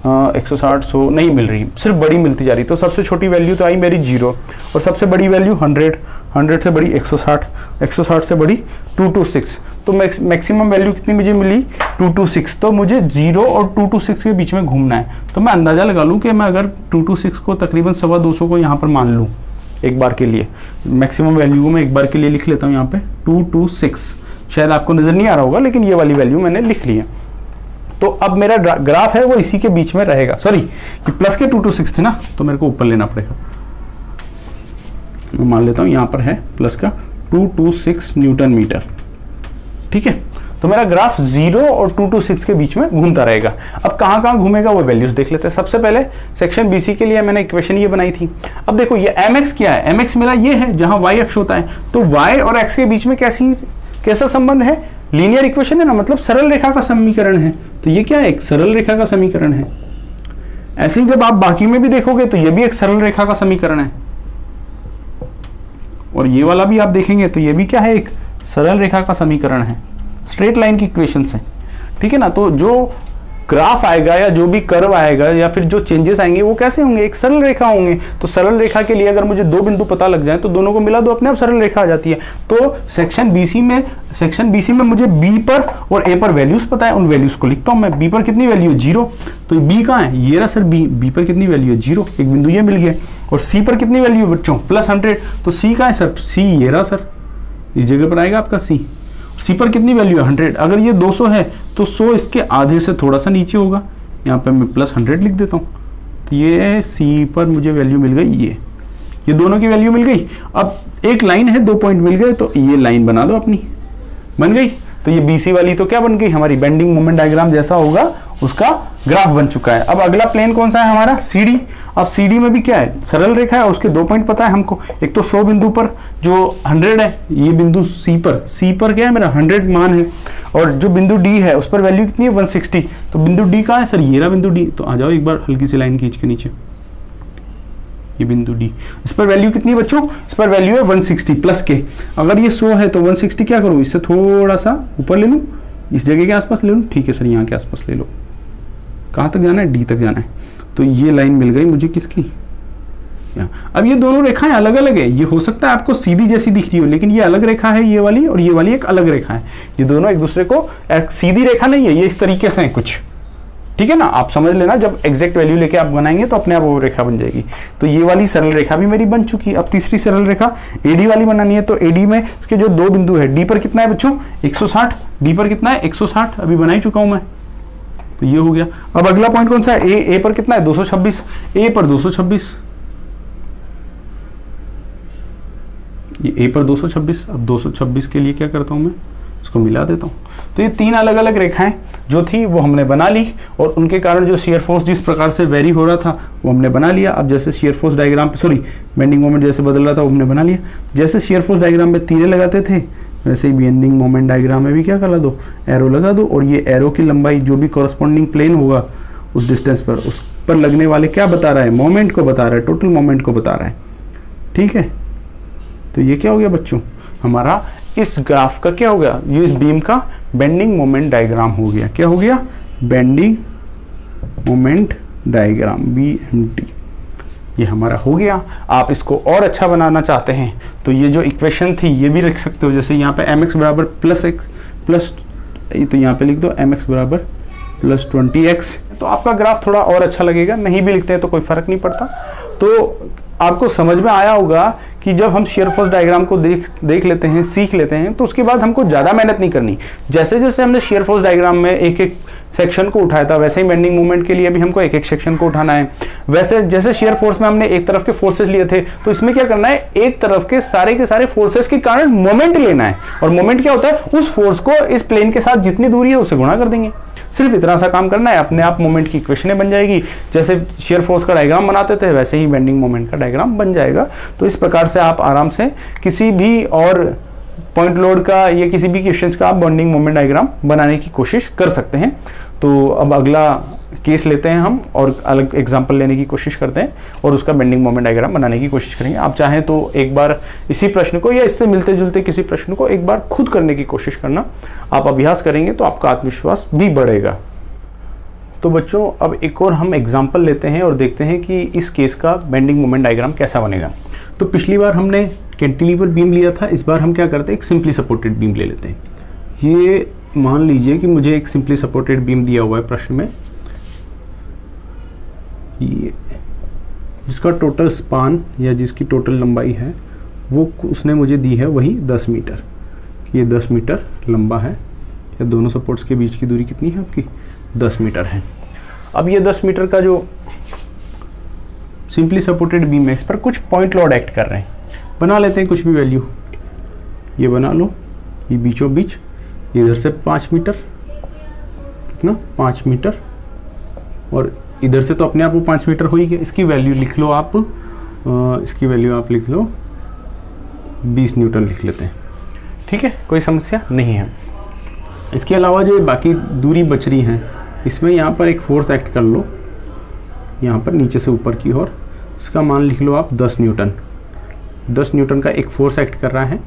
160 100 नहीं मिल रही, सिर्फ बड़ी मिलती जा रही। तो सबसे छोटी वैल्यू तो आई मेरी 0, और सबसे बड़ी वैल्यू 100, 100 से बड़ी 160, 160 से बड़ी 226। तो मैक्सिमम वैल्यू कितनी मुझे मिली, 226। तो मुझे 0 और 226 के बीच में घूमना है। तो मैं अंदाज़ा लगा लूँ कि मैं अगर 226 को तकरीबन 225 को यहाँ पर मान लूँ एक बार के लिए, मैक्सिमम वैल्यू को मैं एक बार के लिए लिख लेता हूँ यहाँ पे 226। शायद आपको नज़र नहीं आ रहा होगा लेकिन ये वाली वैल्यू मैंने लिख ली है। तो अब मेरा ग्राफ है वो इसी के बीच में रहेगा। सॉरी, ये प्लस के 226 थे ना, तो मेरे को ऊपर लेना पड़ेगा। मैं मान लेता हूँ यहाँ पर है प्लस का 226 न्यूटन मीटर, ठीक है। तो मेरा ग्राफ 0 और 226 के बीच में घूमता रहेगा। अब कहाँ कहाँ घूमेगा वो वैल्यूज देख लेते हैं। सबसे पहले सेक्शन BC के लिए मैंने इक्वेशन ये बनाई थी। अब देखो ये mx क्या है, mx मेरा ये है जहाँ y अक्ष होता है। तो y और x के बीच में कैसा संबंध है, लीनियर इक्वेशन है ना, मतलब सरल रेखा का समीकरण है। तो ये क्या है, एक सरल रेखा का समीकरण है। ऐसे ही जब आप बाकी में भी देखोगे तो ये भी एक सरल रेखा का समीकरण है, और ये वाला भी आप देखेंगे तो ये भी क्या है, एक सरल रेखा का समीकरण है। स्ट्रेट लाइन की इक्वेशन है, ठीक है ना। तो जो ग्राफ आएगा या जो भी कर्व आएगा या फिर जो चेंजेस आएंगे वो कैसे होंगे, एक सरल रेखा होंगे। तो सरल रेखा के लिए अगर मुझे दो बिंदु पता लग जाए तो दोनों को मिला दो, अपने आप सरल रेखा आ जाती है। तो सेक्शन बीसी में मुझे बी पर और ए पर वैल्यूज पता है, उन वैल्यूज को लिखता हूं मैं। बी पर कितनी वैल्यू है 0, तो बी कहाँ है, ये रहा सर बी पर कितनी वैल्यू है 0, एक बिंदु ये मिल गया। और सी पर कितनी वैल्यू है बच्चों +100, तो सी कहाँ है सर, सी ये रहा सर, इस जगह पर आएगा आपका सी पर कितनी वैल्यू है 100। अगर ये 200 है तो 100 इसके आधे से थोड़ा सा नीचे होगा, यहाँ पे मैं +100 लिख देता हूँ। तो ये सी पर मुझे वैल्यू मिल गई, ये दोनों की वैल्यू मिल गई। अब एक लाइन है, 2 पॉइंट मिल गए, तो ये लाइन बना दो अपनी, बन गई। तो ये बीसी वाली तो क्या बन गई हमारी, बेंडिंग मोमेंट डायग्राम जैसा होगा उसका ग्राफ बन चुका है। अब अगला प्लेन कौन सा है हमारा, सीडी। अब सीडी में भी क्या है, सरल रेखा है और उसके 2 पॉइंट पता है हमको। एक तो 100 बिंदु पर जो 100 है, ये बिंदु सी पर क्या है मेरा 100 मान है, और जो बिंदु डी है उस पर वैल्यू कितनी है 160। तो बिंदु डी कहाँ है सर, ये रहा बिंदु डी। तो आ जाओ एक बार हल्की सी लाइन खींच के नीचे, ये बिंदु डी, इस पर वैल्यू कितनी है बच्चों, इस पर वैल्यू है 160 प्लस के। अगर ये 100 है तो 160 क्या करूँ, इससे थोड़ा सा ऊपर ले लूँ, इस जगह के आसपास ले लूँ, ठीक है सर, यहाँ के आसपास ले लो। कहाँ तक जाना है, डी तक जाना है। तो ये लाइन मिल गई मुझे किसकी, यहाँ। अब ये दोनों रेखाएं अलग अलग है, ये हो सकता है आपको सीधी जैसी दिख रही हो, लेकिन ये अलग रेखा है ये वाली, और ये वाली एक अलग रेखा है। ये दोनों एक दूसरे को, एक सीधी रेखा नहीं है, ये इस तरीके से है कुछ, ठीक है ना। आप समझ लेना, जब एग्जैक्ट वैल्यू लेके आप बनाएंगे तो अपने आप वो रेखा बन जाएगी। तो ये वाली सरल रेखा भी मेरी बन चुकी है। अब तीसरी सरल रेखा एडी वाली बनानी है। तो एडी में इसके जो 2 बिंदु है, डी पर कितना है बच्चों 160, डी पर कितना है 160, अभी बना ही चुका हूं मैं, तो ये हो गया। अब अगला पॉइंट कौन सा है, ए पर कितना है 226, ए पर 226, ये ए पर 226। अब 226 के लिए क्या करता हूं मैं, इसको मिला देता हूं। तो ये 3 अलग अलग रेखाएं जो थी वो हमने बना ली, और उनके कारण जो शियर फोर्स जिस प्रकार से वेरी हो रहा था वो हमने बना लिया। अब जैसे shear force diagram bending moment जैसे बदल रहा था वो हमने बना लिया। जैसे शियर फोर्स डायग्राम में तीरे लगाते थे, वैसे ही बेंडिंग मोमेंट डायग्राम में भी क्या करा दो, एरो लगा दो, और ये एरो की लंबाई जो भी कॉरस्पॉन्डिंग प्लेन होगा उस डिस्टेंस पर, उस पर लगने वाले क्या बता रहा है, मोमेंट को बता रहा है, टोटल मोमेंट को बता रहा है, ठीक है। तो ये क्या हो गया बच्चों, हमारा इस ग्राफ का क्या हो गया, ये इस बीम का बेंडिंग मोमेंट डायग्राम हो गया। क्या हो गया, बेंडिंग मोमेंट डायग्राम BMD, ये हमारा हो गया। आप इसको और अच्छा बनाना चाहते हैं तो ये जो इक्वेशन थी ये भी लिख सकते हो। जैसे यहाँ पे mx बराबर प्लस तो यहाँ पे लिख दो mx बराबर +20x, तो आपका ग्राफ थोड़ा और अच्छा लगेगा। नहीं भी लिखते हैं तो कोई फर्क नहीं पड़ता। तो आपको समझ में आया होगा कि जब हम शियर फोर्स डायग्राम को देख लेते हैं, सीख लेते हैं, तो उसके बाद हमको ज़्यादा मेहनत नहीं करनी। जैसे जैसे हमने शियर फोर्स डायग्राम में एक एक सेक्शन को उठाया था, वैसे ही बेंडिंग मूवमेंट के लिए भी हमको एक एक सेक्शन को उठाना है। वैसे जैसे शियर फोर्स में हमने एक तरफ के फोर्सेस लिए थे, तो इसमें क्या करना है, एक तरफ के सारे फोर्सेस के कारण मोमेंट लेना है। और मोमेंट क्या होता है, उस फोर्स को इस प्लेन के साथ जितनी दूरी है उससे गुणा कर देंगे। सिर्फ इतना सा काम करना है, अपने आप मोमेंट की इक्वेशनें बन जाएगी। जैसे शियर फोर्स का डायग्राम बनाते थे वैसे ही बेंडिंग मोमेंट का डायग्राम बन जाएगा। तो इस प्रकार से आप आराम से किसी भी और पॉइंट लोड का या किसी भी क्वेश्चंस का आप बेंडिंग मोमेंट डायग्राम बनाने की कोशिश कर सकते हैं। तो अब अगला केस लेते हैं हम और अलग एग्जांपल लेने की कोशिश करते हैं और उसका बेंडिंग मोमेंट डायग्राम बनाने की कोशिश करेंगे। आप चाहें तो एक बार इसी प्रश्न को या इससे मिलते जुलते किसी प्रश्न को एक बार खुद करने की कोशिश करना। आप अभ्यास करेंगे तो आपका आत्मविश्वास भी बढ़ेगा। तो बच्चों अब एक और हम एग्जाम्पल लेते हैं और देखते हैं कि इस केस का बेंडिंग मोमेंट डायग्राम कैसा बनेगा। तो पिछली बार हमने कैंटिलीवर बीम लिया था, इस बार हम क्या करते हैं, एक सिंपली सपोर्टेड बीम ले लेते हैं। ये मान लीजिए कि मुझे एक सिंपली सपोर्टेड बीम दिया हुआ है प्रश्न में, ये जिसका टोटल स्पान या जिसकी टोटल लंबाई है वो उसने मुझे दी है वही 10 मीटर। ये 10 मीटर लंबा है। या दोनों सपोर्ट्स के बीच की दूरी कितनी है आपकी, 10 मीटर है। अब ये 10 मीटर का जो सिंपली सपोर्टेड बीम है, इस पर कुछ पॉइंट लोड एक्ट कर रहे हैं। बना लेते हैं कुछ भी वैल्यू, ये बना लो, ये बीचों बीच, इधर से 5 मीटर, कितना 5 मीटर, और इधर से तो अपने आप वो 5 मीटर हो ही गया। इसकी वैल्यू लिख लो आप, इसकी वैल्यू आप लिख लो 20 न्यूटन लिख लेते हैं, ठीक है, कोई समस्या नहीं है। इसके अलावा जो बाकी दूरी बच रही हैं, इसमें यहाँ पर एक फोर्स एक्ट कर लो, यहाँ पर नीचे से ऊपर की ओर, इसका मान लिख लो आप 10 न्यूटन। 10 न्यूटन का एक फोर्स एक्ट कर रहा है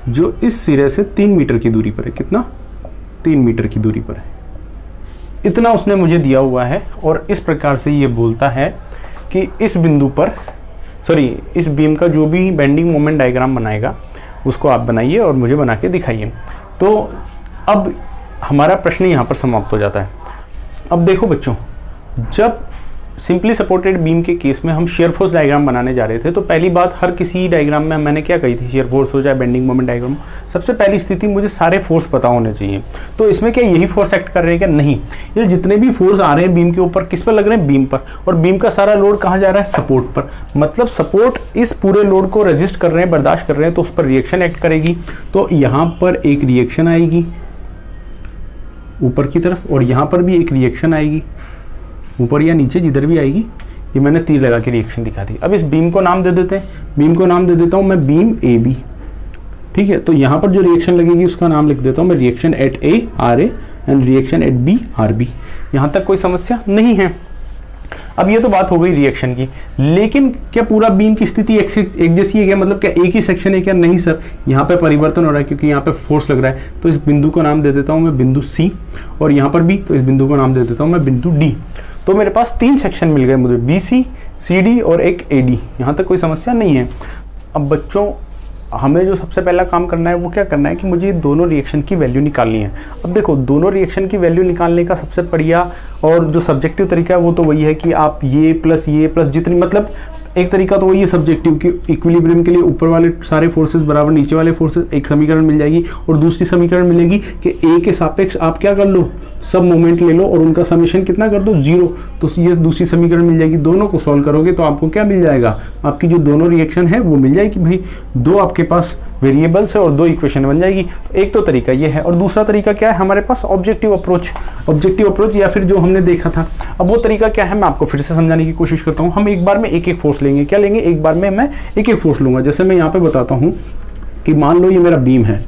जो इस सिरे से 3 मीटर की दूरी पर है। कितना, 3 मीटर की दूरी पर है। इतना उसने मुझे दिया हुआ है और इस प्रकार से ये बोलता है कि इस बिंदु पर इस बीम का जो भी बेंडिंग मोमेंट डायग्राम बनाएगा उसको आप बनाइए और मुझे बना के दिखाइए। तो अब हमारा प्रश्न यहाँ पर समाप्त हो जाता है। अब देखो बच्चों, जब सिंपली सपोर्टेड बीम के केस में हम शेयर फोर्स डायग्राम बनाने जा रहे थे तो पहली बात, हर किसी डायग्राम में मैंने क्या कही थी, शेयर फोर्स हो चाहे बेंडिंग मोमेंट डायग्राम, सबसे पहली स्थिति मुझे सारे फोर्स पता होने चाहिए। तो इसमें क्या यही फोर्स एक्ट कर रहे हैं क्या? नहीं, ये जितने भी फोर्स आ रहे हैं बीम के ऊपर, किस पर लग रहे हैं? बीम पर। और बीम का सारा लोड कहाँ जा रहा है? सपोर्ट पर। मतलब सपोर्ट इस पूरे लोड को रेजिस्ट कर रहे हैं, बर्दाश्त कर रहे हैं, तो उस पर रिएक्शन एक्ट करेगी। तो यहाँ पर एक रिएक्शन आएगी ऊपर की तरफ और यहाँ पर भी एक रिएक्शन आएगी ऊपर या नीचे, जिधर भी आएगी। ये मैंने तीर लगा के रिएक्शन दिखा दी। अब इस बीम को नाम दे देते हैं, बीम को नाम दे देता हूँ मैं बीम ए बी। ठीक है, तो यहाँ पर जो रिएक्शन लगेगी उसका नाम लिख देता हूँ मैं reaction at A R A and reaction at B R B. यहाँ तक कोई समस्या नहीं है। अब ये तो बात हो गई रिएक्शन की, लेकिन क्या पूरा बीम की स्थिति एक जैसी है क्या? मतलब क्या एक ही सेक्शन है क्या? नहीं सर, यहाँ पे परिवर्तन हो रहा है क्योंकि यहाँ पे फोर्स लग रहा है। तो इस बिंदु को नाम दे देता हूँ मैं बिंदु सी और यहाँ पर भी, तो इस बिंदु को नाम दे देता हूँ मैं बिंदु डी। तो मेरे पास 3 सेक्शन मिल गए मुझे, बी सी, सी डी और एक ए डी। यहाँ तक कोई समस्या नहीं है। अब बच्चों, हमें जो सबसे पहला काम करना है वो क्या करना है कि मुझे दोनों रिएक्शन की वैल्यू निकालनी है। अब देखो, दोनों रिएक्शन की वैल्यू निकालने का सबसे बढ़िया और जो सब्जेक्टिव तरीका है वो तो वही है कि आप ये प्लस जितनी, मतलब एक तरीका तो वही है सब्जेक्टिव कि इक्विलिब्रियम के लिए ऊपर वाले सारे फोर्सेस बराबर नीचे वाले फोर्सेस, एक समीकरण मिल जाएगी। और दूसरी समीकरण मिलेगी कि ए के सापेक्ष आप क्या कर लो, सब मोमेंट ले लो और उनका समेशन कितना कर दो, 0। तो ये दूसरी समीकरण मिल जाएगी। दोनों को सॉल्व करोगे तो आपको क्या मिल जाएगा, आपकी जो दोनों रिएक्शन है वो मिल जाएगी। भाई 2 आपके पास वेरिएबल्स है और 2 इक्वेशन बन जाएगी। तो एक तो तरीका ये है और दूसरा तरीका क्या है हमारे पास, ऑब्जेक्टिव अप्रोच या फिर जो हमने देखा था। अब वो तरीका क्या है मैं आपको फिर से समझाने की कोशिश करता हूँ। हम एक बार में एक फोर्स लेंगे। क्या लेंगे? एक बार में मैं एक फोर्स लूंगा। जैसे मैं यहाँ पे बताता हूँ कि मान लो ये मेरा बीम है,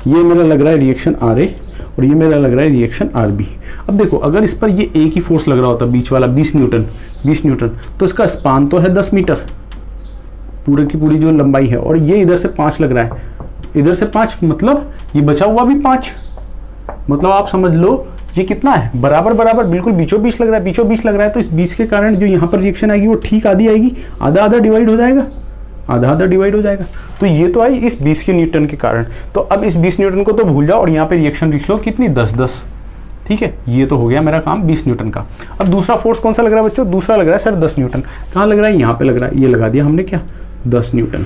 ये मेरा लग रहा है रिएक्शन आर ए और ये मेरा लग रहा है रिएक्शन आर बी। अब देखो, अगर इस पर ये एक ही फोर्स लग रहा होता बीच वाला 20 न्यूटन, तो इसका स्पान तो है 10 मीटर, पूरे की पूरी जो लंबाई है। और ये इधर से 5 लग रहा है, इधर से 5, मतलब ये बचा हुआ भी 5। मतलब आप समझ लो ये कितना है, बराबर बिल्कुल बीचों बीच लग रहा है। तो इस बीच के कारण जो यहाँ पर रिएक्शन आएगी वो ठीक आधी आएगी, आधा डिवाइड हो जाएगा। तो ये तो आई इस 20 के न्यूटन के कारण। तो अब इस 20 न्यूटन को तो भूल जाओ और यहाँ पे रिएक्शन लिख लो कितनी, 10। ठीक है, ये तो हो गया मेरा काम 20 न्यूटन का। अब दूसरा फोर्स कौन सा लग रहा है बच्चों? दूसरा लग रहा है सर 10 न्यूटन। कहाँ लग रहा है? यहाँ पे लग रहा है। ये लगा दिया हमने क्या, 10 न्यूटन।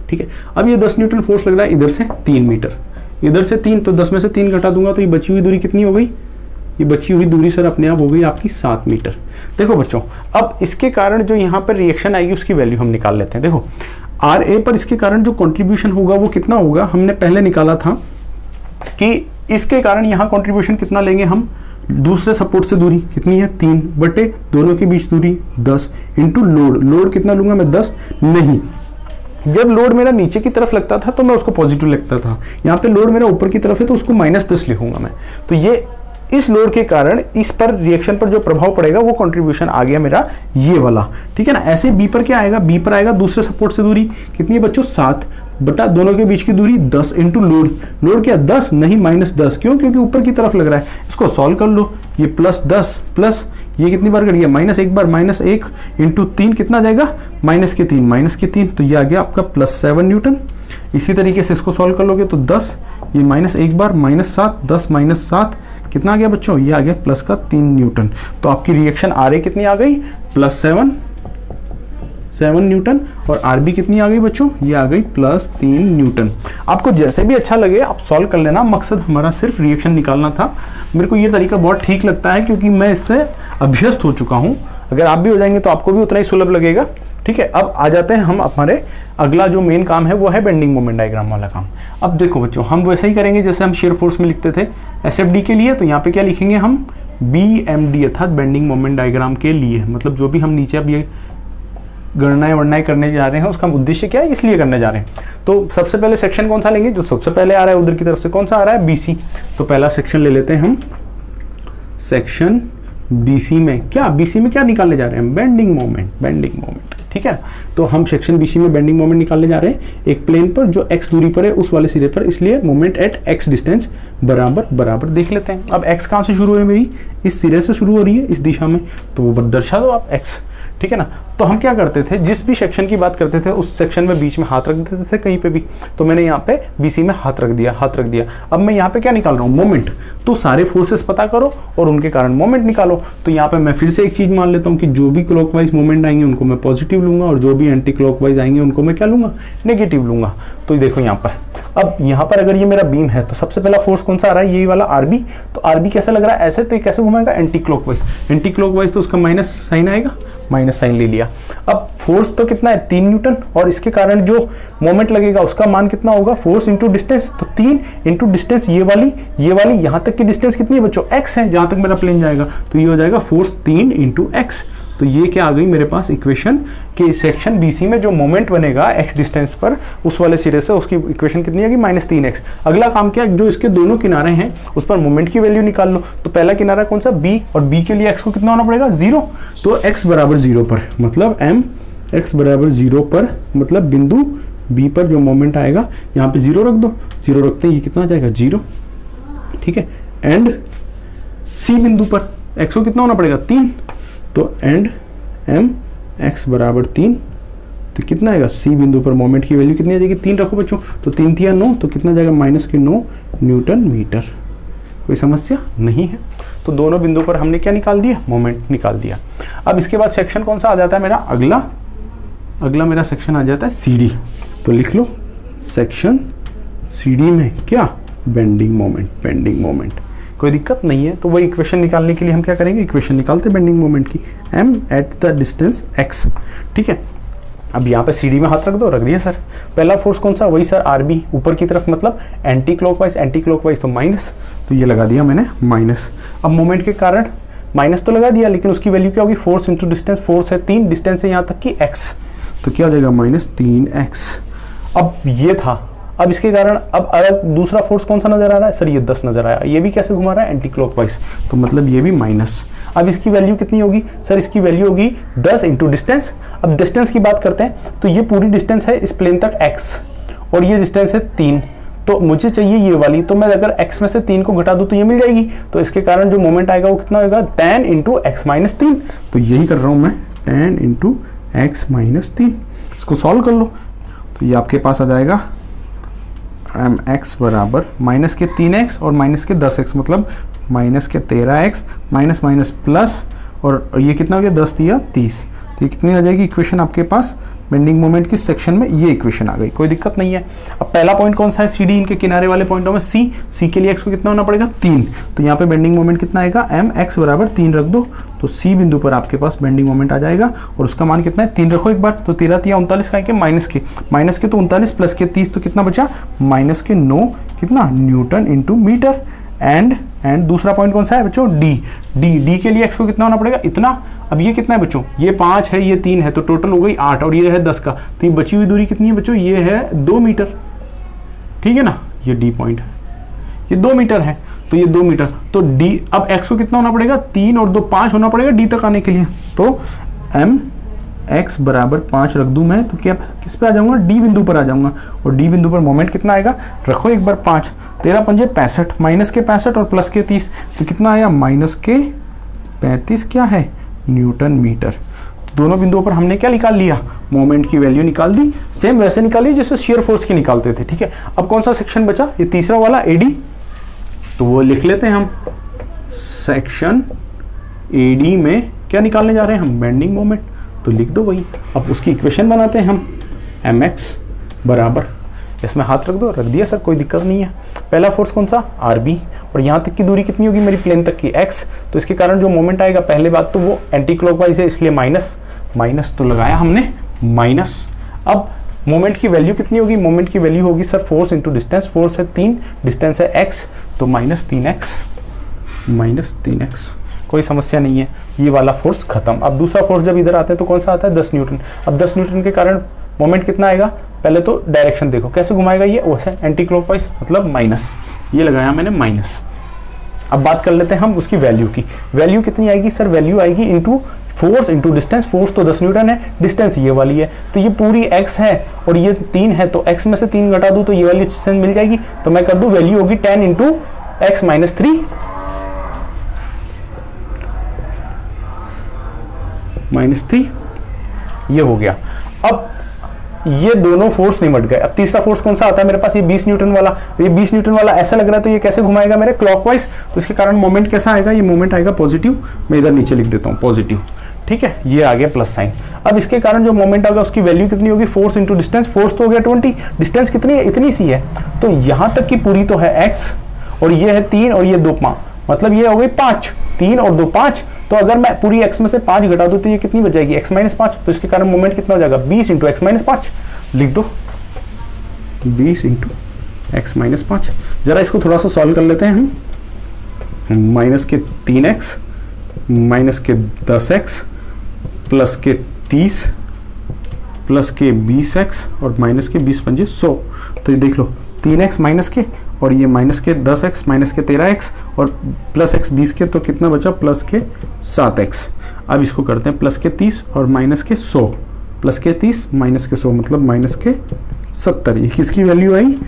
ठीक है, अब ये 10 न्यूटन फोर्स लग रहा है इधर से 3 मीटर, इधर से 3, तो 10 में से 3 घटा दूंगा तो ये बची हुई दूरी कितनी हो गई? ये बची हुई दूरी सर अपने आप हो गई आपकी 7 मीटर। देखो बच्चों, अब इसके कारण जो यहाँ पर रिएक्शन आएगी उसकी वैल्यू हम निकाल लेते हैं। देखो आर ए पर इसके कारण जो कंट्रीब्यूशन होगा वो कितना होगा, हमने पहले निकाला था कि इसके कारण यहाँ कंट्रीब्यूशन कितना लेंगे हम, दूसरे सपोर्ट से दूरी कितनी है 3 बटे दोनों के बीच दूरी 10 इंटू लोड कितना लूंगा मैं 10 नहीं, जब लोड मेरा नीचे की तरफ लगता था तो मैं उसको पॉजिटिव लिखता था, यहाँ पे लोड मेरा ऊपर की तरफ है तो उसको -10 लिखूंगा मैं। तो ये इस लोड के कारण इस पर रिएक्शन पर जो प्रभाव पड़ेगा वो कंट्रीब्यूशन आ गया मेरा ये वाला। ठीक है ना। ऐसे बी पर क्या आएगा, बी पर आएगा दूसरे सपोर्ट से दूरी कितनी है बच्चों 7 बटा दोनों के बीच की दूरी 10 इंटू लोड क्या 10 नहीं -10, क्यों? क्योंकि ऊपर की तरफ लग रहा है। इसको सॉल्व कर लो, ये +10 प्लस ये कितनी बार कट गया -1 बार, -1 इंटू 3 कितना जाएगा -3 तो ये आ गया आपका +7 न्यूटन। इसी तरीके से इसको सॉल्व कर लोगे तो 10 ये -1 बार -7 10 -7 कितना आ गया बच्चों, ये आ गया +3 न्यूटन। तो आपकी रिएक्शन आर ए कितनी आ गई +7 न्यूटन और आरबी कितनी आ गई बच्चों, ये आ गई +3 न्यूटन। आपको जैसे भी अच्छा लगे आप सॉल्व कर लेना, मकसद हमारा सिर्फ रिएक्शन निकालना था। मेरे को ये तरीका बहुत ठीक लगता है क्योंकि मैं इससे अभ्यस्त हो चुका हूँ। अगर आप भी हो जाएंगे तो आपको भी उतना ही सुलभ लगेगा। ठीक है, अब आ जाते हैं हम हमारे अगला जो मेन काम है वो है बेंडिंग मोमेंट डायग्राम वाला काम। अब देखो बच्चों, हम वैसे ही करेंगे जैसे हम शेयर फोर्स में लिखते थे एसएफडी के लिए। तो यहाँ पे क्या लिखेंगे हम, बीएमडी अर्थात बेंडिंग मोमेंट डायग्राम के लिए, मतलब जो भी हम नीचे अब ये गणनाएं करने जा रहे हैं उसका उद्देश्य क्या है, इसलिए करने जा रहे हैं। तो सबसे पहले सेक्शन कौन सा लेंगे, जो सबसे पहले आ रहा है उधर की तरफ से, कौन सा आ रहा है बीसी। तो पहला सेक्शन ले लेते हैं हम, सेक्शन BC में क्या निकालने जा रहे हैं हम? बेंडिंग मोमेंट, ठीक है। तो हम सेक्शन BC में बेंडिंग मोमेंट निकालने जा रहे हैं एक प्लेन पर जो x दूरी पर है उस वाले सिरे पर, इसलिए मोमेंट एट x डिस्टेंस बराबर देख लेते हैं। अब x कहाँ से शुरू हो रही है मेरी? इस सिरे से शुरू हो रही है, इस दिशा में, तो वो दर्शा दो आप x, ठीक है ना। तो हम क्या करते थे, जिस भी सेक्शन की बात करते थे उस सेक्शन में बीच में हाथ रख देते थे कहीं पे भी। तो मैंने यहाँ पे BC में हाथ रख दिया। अब मैं यहाँ पे क्या निकाल रहा हूँ? मोमेंट। तो सारे फोर्सेस पता करो और उनके कारण मोमेंट निकालो। तो यहाँ पे मैं फिर से एक चीज मान लेता हूँ कि जो भी क्लॉकवाइज मोमेंट आएंगे उनको मैं पॉजिटिव लूंगा और जो भी एंटी क्लॉकवाइज आएंगे उनको मैं क्या लूंगा? नेगेटिव लूंगा। तो देखो यहाँ पर, अब यहाँ पर अगर ये मेरा बीम है तो सबसे पहला फोर्स कौन सा आ रहा है? यही वाला RB। तो RB कैसा लग रहा है? ऐसे। तो ये कैसे घुमाएगा? Anti clockwise. तो उसका माइनस साइन आएगा, माइनस साइन ले लिया। अब फोर्स तो कितना है? 3 न्यूटन, और इसके कारण जो मोमेंट लगेगा उसका मान कितना होगा? Force into distance. तो 3 इंटू डिस्टेंस, ये वाली यहां तक की डिस्टेंस कितनी है बच्चों? x है, जहां तक मेरा प्लेन जाएगा। तो ये हो जाएगा फोर्स 3 इंटू x। तो ये क्या आ गई मेरे पास इक्वेशन कि सेक्शन BC में जो मोमेंट बनेगा x डिस्टेंस पर उस वाले सिरे से, उसकी इक्वेशन कितनी आएगी? -3x। अगला काम क्या है? जो इसके दोनों किनारे हैं उस पर मोमेंट की वैल्यू निकाल लो। तो पहला किनारा कौन सा? B, और B के लिए x को कितना होना पड़ेगा? 0। तो x बराबर 0 पर, मतलब x बराबर 0 पर, मतलब बिंदु B पर जो मोमेंट आएगा यहाँ पे 0 रख दो। 0 रखते हैं, ये कितना आ जाएगा? 0, ठीक है। एंड C बिंदु पर x को कितना होना पड़ेगा? 3। तो एंड x बराबर 3, तो कितना आएगा? C बिंदु पर मोमेंट की वैल्यू कितनी आ जाएगी? 3 रखो बच्चों। तो 3 3 9, तो कितना जाएगा? -9 न्यूटन मीटर। कोई समस्या नहीं है। तो दोनों बिंदु पर हमने क्या निकाल दिया? मोमेंट निकाल दिया। अब इसके बाद सेक्शन कौन सा आ जाता है मेरा? अगला मेरा सेक्शन आ जाता है CD। तो लिख लो सेक्शन CD में क्या? Bending moment. कोई दिक्कत नहीं है। तो वही इक्वेशन निकालने के लिए हम क्या करेंगे? इक्वेशन निकालते बेंडिंग मोमेंट की, m at the distance x, ठीक है। अब यहाँ पे CD में हाथ रख दो। रख दिया सर। पहला फोर्स कौन सा? वही सर RB, ऊपर की तरफ, मतलब एंटी क्लॉकवाइज तो माइनस। तो ये लगा दिया मैंने माइनस। अब मोमेंट के कारण माइनस तो लगा दिया, लेकिन उसकी वैल्यू क्या होगी? Force into distance. फोर्स है 3, डिस्टेंस है यहाँ तक की x, तो क्या हो जाएगा? -3x। अब ये था। अब इसके कारण अब अलग दूसरा फोर्स कौन सा नजर आ रहा है? सर ये 10 नजर आया। ये भी कैसे घुमा रहा है? Anti clockwise. तो मतलब ये भी माइनस। अब इसकी वैल्यू कितनी होगी? सर इसकी वैल्यू होगी 10 इंटू डिस्टेंस। अब डिस्टेंस की बात करते हैं तो ये पूरी डिस्टेंस है इस प्लेन तक x, और ये डिस्टेंस है 3। तो मुझे चाहिए ये वाली। तो मैं अगर x में से 3 को घटा दूं तो ये मिल जाएगी। तो इसके कारण जो मोमेंट आएगा वो कितना होगा? tan into x minus 3। तो यही कर रहा हूं मैं, tan इंटू x माइनस 3। इसको सॉल्व कर लो तो ये आपके पास आ जाएगा mx बराबर माइनस के 3x और माइनस के 10x, मतलब माइनस के 13x, माइनस माइनस प्लस, और ये कितना हो गया? 10 दिया 30। तो ये कितनी आ जाएगी इक्वेशन आपके पास? बेंडिंग मोमेंट की सेक्शन में ये इक्वेशन आ गई। कोई दिक्कत नहीं है। अब पहला पॉइंट कौन सा है? CD। इनके किनारे वाले पॉइंटों में C के लिए x को कितना होना पड़ेगा? 3। तो यहाँ पे बेंडिंग मोमेंट कितना आएगा? mx बराबर 3 रख दो। तो C बिंदु पर आपके पास बेंडिंग मोमेंट आ जाएगा, और उसका मान कितना है? 3 रखो एक बार। तो 13 3 39 का के माइनस के तो 39 प्लस के 30, तो कितना बचा? -9 कितना? Newton into metre. एंड दूसरा पॉइंट कौन सा है बच्चों? D के लिए x को कितना होना पड़ेगा? इतना। अब ये कितना है बच्चों? ये 5 है, ये 3 है, तो टोटल हो गई 8, और ये है 10 का। तो ये बची हुई दूरी कितनी है बच्चों? ये है 2 मीटर, ठीक है ना। ये D पॉइंट है, ये 2 मीटर है, तो ये 2 मीटर। तो D, अब x को कितना होना पड़ेगा? 3 और 2 5 होना पड़ेगा D तक आने के लिए। तो mx बराबर 5 रख दूं मैं, तो क्या किस पे आ जाऊंगा? D बिंदु पर आ जाऊंगा। और D बिंदु पर मोमेंट कितना आएगा? रखो एक बार 5, 13 पंजे 65, माइनस के 65 और प्लस के 30, तो कितना आया? माइनस के 35 क्या है? Newton metre. दोनों बिंदुओं पर हमने क्या निकाल लिया? मोमेंट की वैल्यू निकाल दी। सेम वैसे निकाली जैसे शियर फोर्स की निकालते थे, ठीक है। अब कौन सा सेक्शन बचा? ये तीसरा वाला AD। तो वो लिख लेते हैं हम। सेक्शन AD में क्या निकालने जा रहे हैं हम? Bending moment. तो लिख दो वही। अब उसकी इक्वेशन बनाते हैं हम। mx बराबर, इसमें हाथ रख दो। रख दिया सर, कोई दिक्कत नहीं है। पहला फोर्स कौन सा? RB, और यहाँ तक की दूरी कितनी होगी मेरी? प्लेन तक की x। तो इसके कारण जो मोमेंट आएगा, पहले बात तो वो एंटी क्लॉकवाइज है, इसलिए माइनस तो लगाया हमने माइनस। अब मोमेंट की वैल्यू कितनी होगी? मोमेंट की वैल्यू होगी sir force into distance. Force है 3, डिस्टेंस है x, तो -3x। कोई समस्या नहीं है। ये वाला फोर्स खत्म। अब दूसरा फोर्स जब इधर आता है तो कौन सा आता है? 10 न्यूटन। अब 10 न्यूटन के कारण मोमेंट कितना आएगा? पहले तो डायरेक्शन देखो कैसे घुमाएगा ये, वैसे एंटी क्लॉकवाइज, मतलब माइनस। ये लगाया मैंने माइनस। अब बात कर लेते हैं हम उसकी वैल्यू की। वैल्यू कितनी आएगी सर? वैल्यू आएगी into force into distance. Force तो 10 न्यूटन है, डिस्टेंस ये वाली है, तो ये पूरी x है और ये 3 है, तो x में से 3 घटा दूं तो ये वाली डिस्टेंस मिल जाएगी। तो मैं कर दूं वैल्यू होगी 10 इंटू एक्स माइनस 3 ये हो गया। अब ये दोनों फोर्स निमट गए। अब तीसरा फोर्स कौन सा आता है मेरे पास? ये 20 न्यूटन वाला। ये 20 न्यूटन वाला ऐसा लग रहा है तो ये कैसे घुमाएगा मेरे? क्लॉकवाइज। तो इसके कारण मोमेंट कैसा आएगा? ये मोमेंट आएगा पॉजिटिव। मैं इधर नीचे लिख देता हूँ पॉजिटिव, ठीक है, ये आ गया प्लस साइन। अब इसके कारण जो मोमेंट आएगा उसकी वैल्यू कितनी होगी? Force into distance. फोर्स तो हो गया 20, डिस्टेंस कितनी है? इतनी सी है, तो यहां तक की पूरी तो है x और ये है 3 और ये 2 5, मतलब ये हो गई 5। 3 और 2 5, तो अगर मैं पूरी x में से 5 घटा दूं तो ये कितनी बच जाएगी? x minus 5। तो इसके कारण मोमेंट कितना हो जाएगा? 20 इंटू एक्स माइनस 5 लिख दो, 20 इंटू एक्स माइनस 5। जरा इसको थोड़ा सा सॉल्व कर लेते हैं हम। माइनस के 3x माइनस के 10x प्लस के 30 प्लस के 20x और माइनस के 20 पंजे 100। तो ये देख लो 3x माइनस के और ये माइनस के 10x माइनस के 13x और प्लस x 20 के, तो कितना बचा? प्लस के 7x। अब इसको करते हैं प्लस के 30 और माइनस के 100, प्लस के 30 माइनस के 100 मतलब माइनस के 70। ये किसकी वैल्यू आई?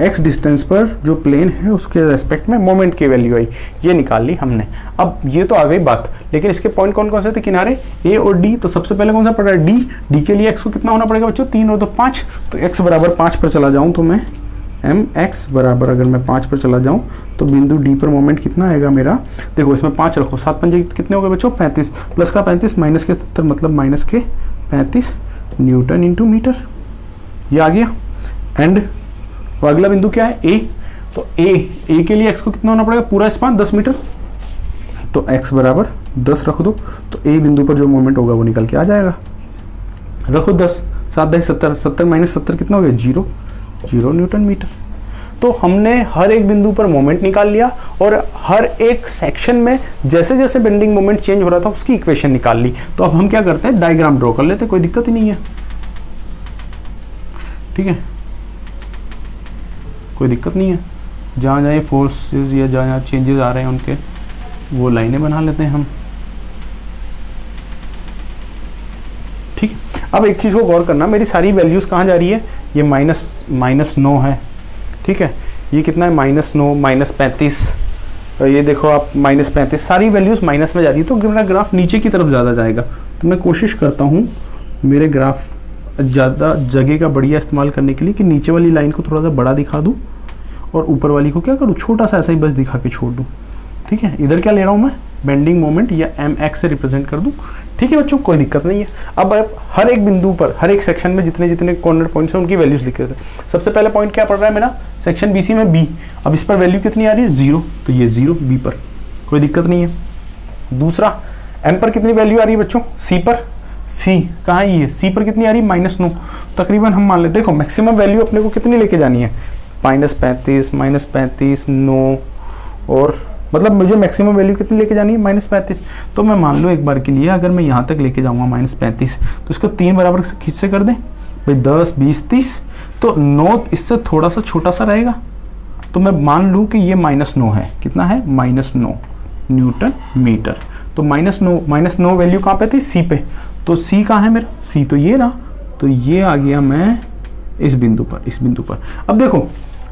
x डिस्टेंस पर जो प्लेन है उसके रेस्पेक्ट में मोमेंट की वैल्यू आई, ये निकाल ली हमने। अब ये तो आ गई बात, लेकिन इसके पॉइंट कौन कौन से थे किनारे? a और d। तो सबसे पहले कौन सा पड़ रहा है? d के लिए x को कितना होना पड़ेगा बच्चों? 3 और 2 5। तो x बराबर 5 पर चला जाऊं तो मैं mx बराबर, अगर मैं 5 पर चला जाऊं तो बिंदु d पर मोमेंट कितना आएगा मेरा? देखो इसमें 5 रखो, 7 पंजे कितने हो गए बच्चों? 35, प्लस का 35 माइनस के 70 मतलब माइनस के 35 न्यूटन इंटू मीटर। ये आ गया। एंड अगला बिंदु क्या है? a। तो a के लिए x को कितना होना पड़ेगा? पूरा स्पान 10 मीटर। तो x बराबर 10 रख दो, तो a बिंदु पर जो मोमेंट होगा वो निकल के आ जाएगा। रखो 10, 7 10 70, 70 माइनस 70 कितना हो गया? 0 न्यूटन मीटर। तो हमने हर एक बिंदु पर मोमेंट निकाल लिया और हर एक सेक्शन में जैसे जैसे बेंडिंग मोमेंट चेंज हो रहा था उसकी इक्वेशन निकाल ली। तो अब हम क्या करते हैं? डायग्राम ड्रॉ कर लेते हैं, कोई दिक्कत ही नहीं है, ठीक है, कोई दिक्कत नहीं है। जहाँ जहाँ ये फोर्सेस या जहाँ जहाँ चेंजेस आ रहे हैं उनके वो लाइनें बना लेते हैं हम, ठीक है। अब एक चीज़ को गौर करना, मेरी सारी वैल्यूज़ कहाँ जा रही है? ये माइनस 9 है, ठीक है, ये कितना है? -9 -35, ये देखो आप -35, सारी वैल्यूज़ माइनस में जा रही है, तो मेरा ग्राफ नीचे की तरफ ज़्यादा जाएगा। तो मैं कोशिश करता हूँ मेरे ग्राफ ज़्यादा जगह का बढ़िया इस्तेमाल करने के लिए कि नीचे वाली लाइन को थोड़ा सा बड़ा दिखा दूँ और ऊपर वाली को क्या करूँ? छोटा सा ऐसा ही बस दिखा के छोड़ दूँ, ठीक है। इधर क्या ले रहा हूँ मैं? बेंडिंग मोमेंट या mx से रिप्रेजेंट कर दूँ, ठीक है बच्चों, कोई दिक्कत नहीं है। अब हर एक बिंदु पर, हर एक सेक्शन में जितने जितने कॉर्नर पॉइंट्स हैं उनकी वैल्यूज लिख देते हैं। सबसे पहले पॉइंट क्या पड़ रहा है मेरा? सेक्शन BC में B। अब इस पर वैल्यू कितनी आ रही है? 0, तो ये 0 B पर, कोई दिक्कत नहीं है। दूसरा M पर कितनी वैल्यू आ रही है बच्चों? C पर, C कहाँ है? ये C पर कितनी आ रही है? -9। तकरीबन हम मान लेते, देखो मैक्सिमम वैल्यू अपने को कितनी लेके जानी है? -35 -35 9, और मतलब मुझे मैक्सिमम वैल्यू कितनी लेके जानी है? -35। तो मैं मान लो एक बार के लिए अगर मैं यहाँ तक लेके जाऊँगा -35, तो इसको 3 बराबर खींच से कर दें भाई, 10 20 30, तो 9 इससे थोड़ा सा छोटा सा रहेगा। तो मैं मान लूँ कि ये -9 है, कितना है? -9 न्यूटन मीटर। तो -9 वैल्यू कहाँ पे थी? C पे। तो C कहाँ है मेरा? C तो ये रहा, तो ये आ गया मैं इस बिंदु पर। अब देखो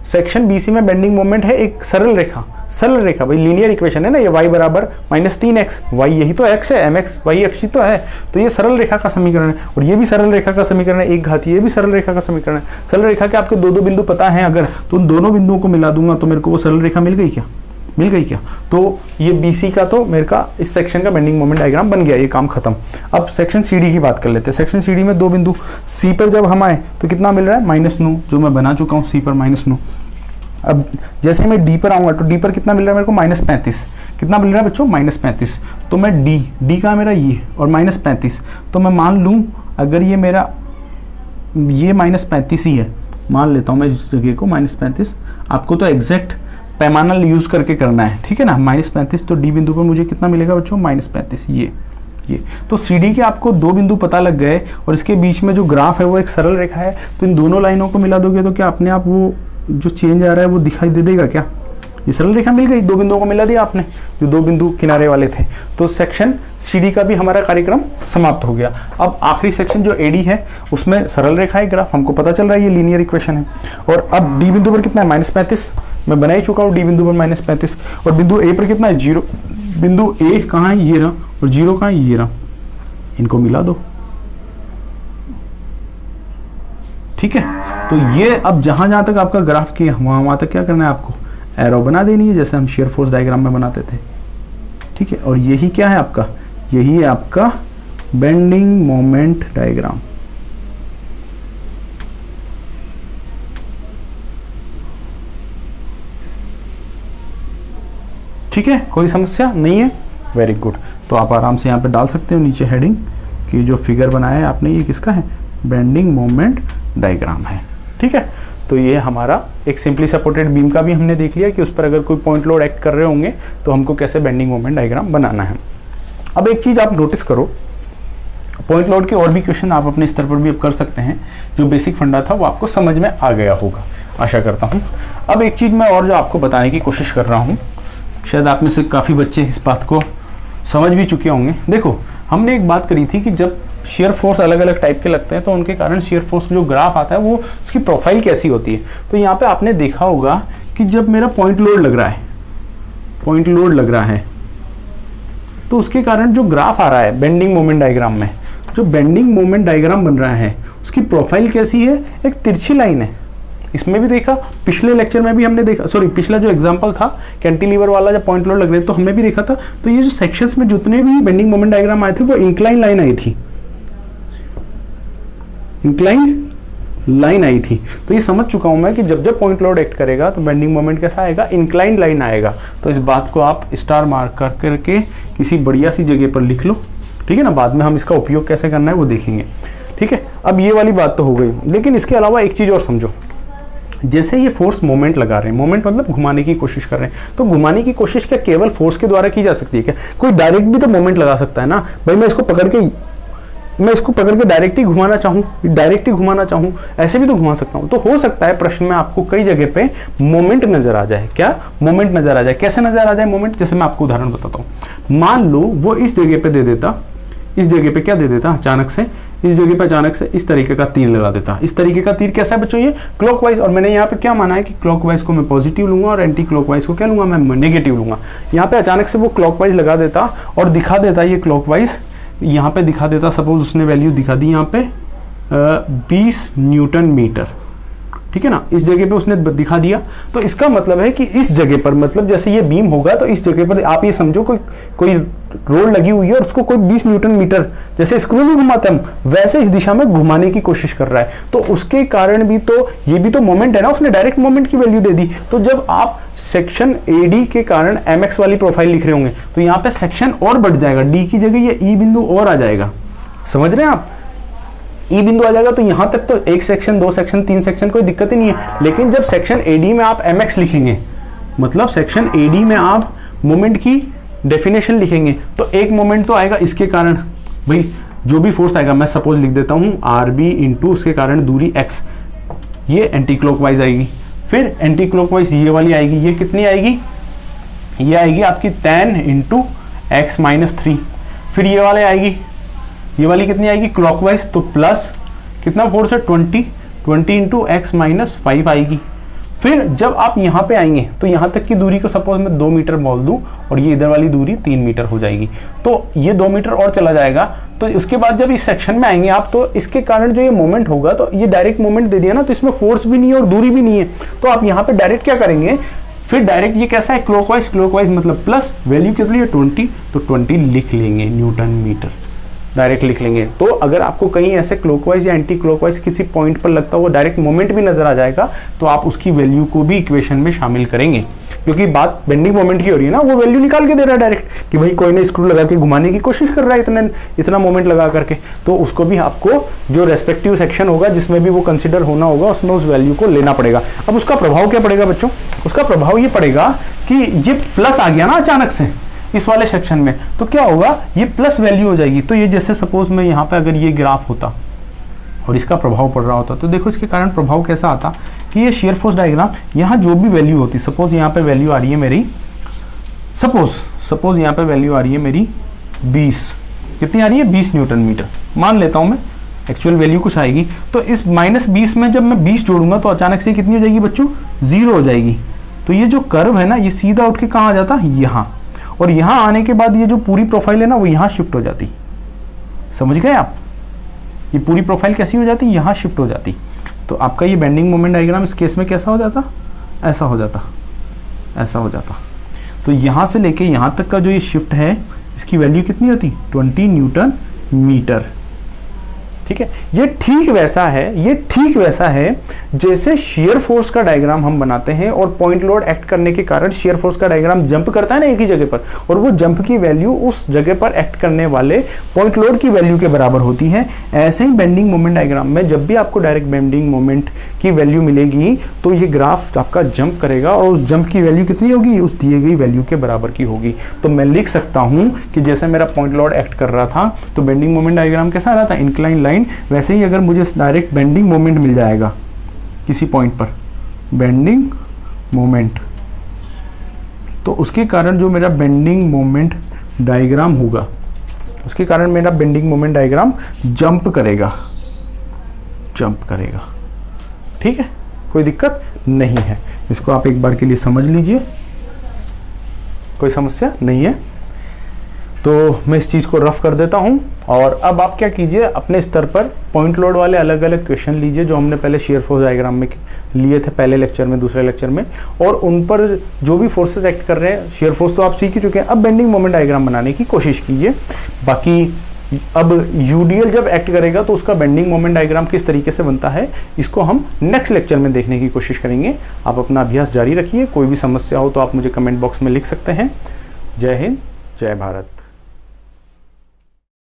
सेक्शन BC में बेंडिंग मोमेंट है एक सरल रेखा भाई, लीनियर इक्वेशन है ना ये, y बराबर -3x, y यही तो x है, mx y अक्ष तो है, तो ये सरल रेखा का समीकरण है और ये भी सरल रेखा का समीकरण है, एक घाती, ये भी सरल रेखा का समीकरण है। सरल रेखा के आपके दो बिंदु पता है अगर, तो उन दोनों बिंदुओं को मिला दूंगा तो मेरे को वो सरल रेखा मिल गई क्या? तो ये BC का तो मेरे का इस सेक्शन का बेंडिंग मोमेंट डायग्राम बन गया, ये काम खत्म। अब सेक्शन CD की बात कर लेते हैं। सेक्शन CD में दो बिंदु C पर जब हम आए तो कितना मिल रहा है? -9, जो मैं बना चुका हूँ C पर -9। अब जैसे मैं D पर आऊँगा तो D पर कितना मिल रहा है मेरे को? -35। कितना मिल रहा है बच्चों? -35। तो मैं D का मेरा ये और -35, तो मैं मान लूँ अगर ये मेरा ये -35 ही है, मान लेता हूँ मैं इस जगह को -35। आपको तो एग्जैक्ट पैमाना यूज करके करना है, ठीक है ना? -35, तो D बिंदु पर मुझे कितना मिलेगा बच्चों? -35। ये तो CD के आपको दो बिंदु पता लग गए और इसके बीच में जो ग्राफ है वो एक सरल रेखा है, तो इन दोनों लाइनों को मिला दोगे तो क्या अपने आप वो जो चेंज आ रहा है वो दिखाई दे देगा क्या? ये सरल रेखा मिल गई, दो बिंदुओं को मिला दिया आपने, जो दो बिंदु किनारे वाले थे। तो सेक्शन CD का भी हमारा कार्यक्रम समाप्त हो गया। अब आखिरी सेक्शन जो AD है उसमें सरल रेखा है, ग्राफ हमको पता चल रहा है ये लीनियर इक्वेशन है। और अब D बिंदु पर कितना है -35, मैं बना ही चुका हूँ D बिंदु पर -35, और बिंदु A पर कितना है 0। बिंदु A कहाँ है, ये रहा, और 0 कहाँ है, ये रहा, इनको मिला दो, ठीक है। तो ये अब जहां जहां तक आपका ग्राफ किया वहां तक क्या करना है, आपको एरो बना देनी है, जैसे हम शियर फोर्स डायग्राम में बनाते थे, ठीक है। और यही क्या है आपका, यही है आपका बेंडिंग मोमेंट डायग्राम। ठीक है, कोई समस्या नहीं है, वेरी गुड। तो आप आराम से यहाँ पे डाल सकते हो नीचे हेडिंग कि जो फिगर बनाया है आपने ये किसका है, बेंडिंग मोमेंट डायग्राम है, ठीक है। तो ये हमारा एक सिंपली सपोर्टेड बीम का भी हमने देख लिया कि उस पर अगर कोई पॉइंट लोड एक्ट कर रहे होंगे तो हमको कैसे बेंडिंग मोमेंट डायग्राम बनाना है। अब एक चीज़ आप नोटिस करो, पॉइंट लोड के और भी क्वेश्चन आप अपने स्तर पर भी अब कर सकते हैं, जो बेसिक फंडा था वो आपको समझ में आ गया होगा, आशा करता हूँ। अब एक चीज़ मैं और जो आपको बताने की कोशिश कर रहा हूँ, शायद आप में से काफ़ी बच्चे इस बात को समझ भी चुके होंगे। देखो, हमने एक बात करी थी कि जब शेयर फोर्स अलग अलग टाइप के लगते हैं तो उनके कारण शेयर फोर्स जो ग्राफ आता है वो उसकी प्रोफाइल कैसी होती है। तो यहाँ पे आपने देखा होगा कि जब मेरा पॉइंट लोड लग रहा है, तो उसके कारण जो ग्राफ आ रहा है बेंडिंग मोमेंट डायग्राम में, जो बेंडिंग मोमेंट डायग्राम बन रहा है उसकी प्रोफाइल कैसी है, एक तिरछी लाइन है। इसमें भी देखा, पिछले लेक्चर में भी हमने देखा, सॉरी पिछला जो एग्जांपल था कैंटिलीवर वाला जब पॉइंट लोड लग रहे तो हमने भी देखा था। तो ये जो सेक्शंस में जितने भी बेंडिंग मोमेंट डायग्राम आए थे वो इंक्लाइन लाइन आई थी, इंक्लाइन लाइन आई थी। तो ये समझ चुका हूं मैं कि जब जब पॉइंट लोड एक्ट करेगा तो बेंडिंग मोमेंट कैसा आएगा, इंक्लाइन लाइन आएगा। तो इस बात को आप स्टार मार्क कर करके किसी बढ़िया सी जगह पर लिख लो, ठीक है ना। बाद में हम इसका उपयोग कैसे करना है वो देखेंगे, ठीक है। अब ये वाली बात तो हो गई, लेकिन इसके अलावा एक चीज़ और समझो। जैसे ये फोर्स मोमेंट लगा रहे हैं, मोमेंट मतलब घुमाने की कोशिश कर रहे हैं, तो घुमाने की कोशिश क्या केवल फोर्स के द्वारा की जा सकती है क्या? कोई डायरेक्ट भी तो मोमेंट लगा सकता है ना भाई। मैं इसको पकड़ के डायरेक्ट ही घुमाना चाहूँ, ऐसे भी तो घुमा सकता हूँ। तो हो सकता है प्रश्न में आपको कई जगह पे मोमेंट नजर आ जाए। क्या मोमेंट नजर आ जाए? कैसे नजर आ जाए मोमेंट? जैसे मैं आपको उदाहरण बताता हूँ। मान लो वो इस जगह पे दे देता, इस जगह पे क्या दे देता, अचानक से इस जगह पे अचानक से इस तरीके का तीर लगा देता। इस तरीके का तीर कैसा है बच्चों? ये क्लॉकवाइज। और मैंने यहाँ पे क्या माना है कि क्लॉकवाइज को मैं पॉजिटिव लूंगा और एंटी क्लॉकवाइज को क्या लूंगा, मैं नेगेटिव लूंगा। यहाँ पे अचानक से वो क्लॉकवाइज लगा देता और दिखा देता ये क्लॉकवाइज, यहाँ पे दिखा देता, सपोज उसने वैल्यू दिखा दी यहाँ पे 20 न्यूटन मीटर, ठीक है ना। इस जगह पे उसने दिखा दिया, तो इसका मतलब है कि इस जगह पर, मतलब जैसे ये बीम होगा तो इस जगह पर आप ये समझो कोई रोड लगी हुई है और उसको कोई 20 न्यूटन मीटर, जैसे स्क्रू में घुमाते हम वैसे इस दिशा में घुमाने की कोशिश कर रहा है। तो उसके कारण भी तो ये भी तो मोमेंट है ना, उसने डायरेक्ट मोमेंट की वैल्यू दे दी। तो जब आप सेक्शन AD के कारण mx वाली प्रोफाइल लिख रहे होंगे तो यहाँ पे सेक्शन और बढ़ जाएगा, D की जगह ये E बिंदु और आ जाएगा। समझ रहे हैं आप? E बिंदु आ जाएगा तो यहाँ तक तो एक सेक्शन, दो सेक्शन, तीन सेक्शन कोई दिक्कत ही नहीं है। लेकिन जब सेक्शन AD में आप mx लिखेंगे, मतलब सेक्शन AD में आप मोमेंट की डेफिनेशन लिखेंगे, तो एक मोमेंट तो आएगा इसके कारण, भाई जो भी फोर्स आएगा, मैं सपोज लिख देता हूँ RB इंटू उसके कारण दूरी x, ये एंटी क्लॉकवाइज आएगी। फिर एंटी क्लॉकवाइज ये वाली आएगी, ये कितनी आएगी? ये आएगी आपकी 10 इंटू x माइनस 3। फिर ये वाले आएगी, ये वाली कितनी आएगी क्लॉकवाइज, तो प्लस कितना फोर्स है 20 इंटू x माइनस 5 आएगी। फिर जब आप यहाँ पे आएंगे तो यहाँ तक की दूरी को सपोज मैं 2 मीटर बोल दूँ और ये इधर वाली दूरी 3 मीटर हो जाएगी, तो ये 2 मीटर और चला जाएगा। तो उसके बाद जब इस सेक्शन में आएंगे आप, तो इसके कारण जो ये मोमेंट होगा, तो ये डायरेक्ट मोमेंट दे दिया ना, तो इसमें फोर्स भी नहीं है और दूरी भी नहीं है। तो आप यहाँ पे डायरेक्ट क्या करेंगे, फिर डायरेक्ट ये कैसा है क्लॉकवाइज मतलब प्लस, वैल्यू कितनी है 20, तो 20 लिख लेंगे न्यूटन मीटर, डायरेक्ट लिख लेंगे। तो अगर आपको कहीं ऐसे क्लॉकवाइज या एंटी क्लॉकवाइज किसी पॉइंट पर लगता हुआ डायरेक्ट मोमेंट भी नजर आ जाएगा, तो आप उसकी वैल्यू को भी इक्वेशन में शामिल करेंगे, क्योंकि बात बेंडिंग मोमेंट की हो रही है ना। वो वैल्यू निकाल के दे रहा है डायरेक्ट कि भाई कोई ने स्क्रू लगा के घुमाने की कोशिश कर रहा है इतना मोमेंट लगा करके, तो उसको भी आपको जो रेस्पेक्टिव सेक्शन होगा जिसमें भी वो कंसिडर होना होगा, उसमें उस वैल्यू को लेना पड़ेगा। अब उसका प्रभाव क्या पड़ेगा बच्चों? उसका प्रभाव ये पड़ेगा कि ये प्लस आ गया ना अचानक से इस वाले सेक्शन में, तो क्या होगा, ये प्लस वैल्यू हो जाएगी। तो ये जैसे सपोज में यहाँ पे अगर ये ग्राफ होता, और इसका प्रभाव पड़ रहा होता, तो देखो इसके कारण प्रभाव कैसा आता कि ये शियर फोर्स डायग्राम, यहाँ जो भी वैल्यू होती, सपोज यहाँ पे वैल्यू आ रही है मेरी, सपोज यहाँ पे वैल्यू आ रही है मेरी 20, कितनी आ रही है 20 न्यूटन मीटर मान लेता हूँ मैं, एक्चुअल वैल्यू कुछ आएगी, तो इस -20 में जब मैं 20 जोड़ूंगा तो अचानक से कितनी हो जाएगी बच्चों, 0 हो जाएगी। तो ये जो कर्व है ना, ये सीधा उठ के कहाँ आ जाता, यहाँ, और यहाँ आने के बाद ये जो पूरी प्रोफाइल है ना वो यहाँ शिफ्ट हो जाती। समझ गए आप, ये पूरी प्रोफाइल कैसी हो जाती, यहाँ शिफ्ट हो जाती। तो आपका ये बेंडिंग मोमेंट डायग्राम इस केस में कैसा हो जाता, ऐसा हो जाता, ऐसा हो जाता। तो यहाँ से लेके यहाँ तक का जो ये शिफ्ट है, इसकी वैल्यू कितनी होती, 20 न्यूटन मीटर। ठीक है, ये ठीक वैसा है जैसे शियर फोर्स का डायग्राम हम बनाते हैं और पॉइंट लोड एक्ट करने के कारण शियर फोर्स का डायग्राम जंप करता है ना एक ही जगह पर, और वो जंप की वैल्यू उस जगह पर एक्ट करने वाले पॉइंट लोड की वैल्यू के बराबर होती है। ऐसे ही बेंडिंग मोमेंट डायग्राम में जब भी आपको डायरेक्ट बेंडिंग मोमेंट की वैल्यू मिलेगी तो ये ग्राफ आपका जंप करेगा और उस जंप की वैल्यू कितनी होगी, उस दिए गई वैल्यू के बराबर की होगी। तो मैं लिख सकता हूँ कि जैसे मेरा पॉइंट लोड एक्ट कर रहा था तो बेंडिंग मोमेंट डायग्राम कैसा रहा था, इंक्लाइन लाइन। वैसे ही अगर मुझे डायरेक्ट बेंडिंग मोमेंट मिल जाएगा किसी पॉइंट पर, बेंडिंग मोमेंट, तो उसके कारण जो मेरा बेंडिंग मोमेंट डायग्राम होगा, उसके कारण मेरा बेंडिंग मोमेंट डायग्राम जंप करेगा। ठीक है, कोई दिक्कत नहीं है, इसको आप एक बार के लिए समझ लीजिए, कोई समस्या नहीं है। तो मैं इस चीज़ को रफ कर देता हूं, और अब आप क्या कीजिए, अपने स्तर पर पॉइंट लोड वाले अलग अलग क्वेश्चन लीजिए जो हमने पहले शियर फोर्स डायग्राम में लिए थे, पहले लेक्चर में, दूसरे लेक्चर में, और उन पर जो भी फोर्सेस एक्ट कर रहे हैं, शियर फोर्स तो आप सीख ही चुके हैं, अब बेंडिंग मोमेंट डायग्राम बनाने की कोशिश कीजिए। बाकी अब यूडीएल जब एक्ट करेगा तो उसका बेंडिंग मोमेंट डायग्राम किस तरीके से बनता है, इसको हम नेक्स्ट लेक्चर में देखने की कोशिश करेंगे। आप अपना अभ्यास जारी रखिए, कोई भी समस्या हो तो आप मुझे कमेंट बॉक्स में लिख सकते हैं। जय हिंद, जय भारत।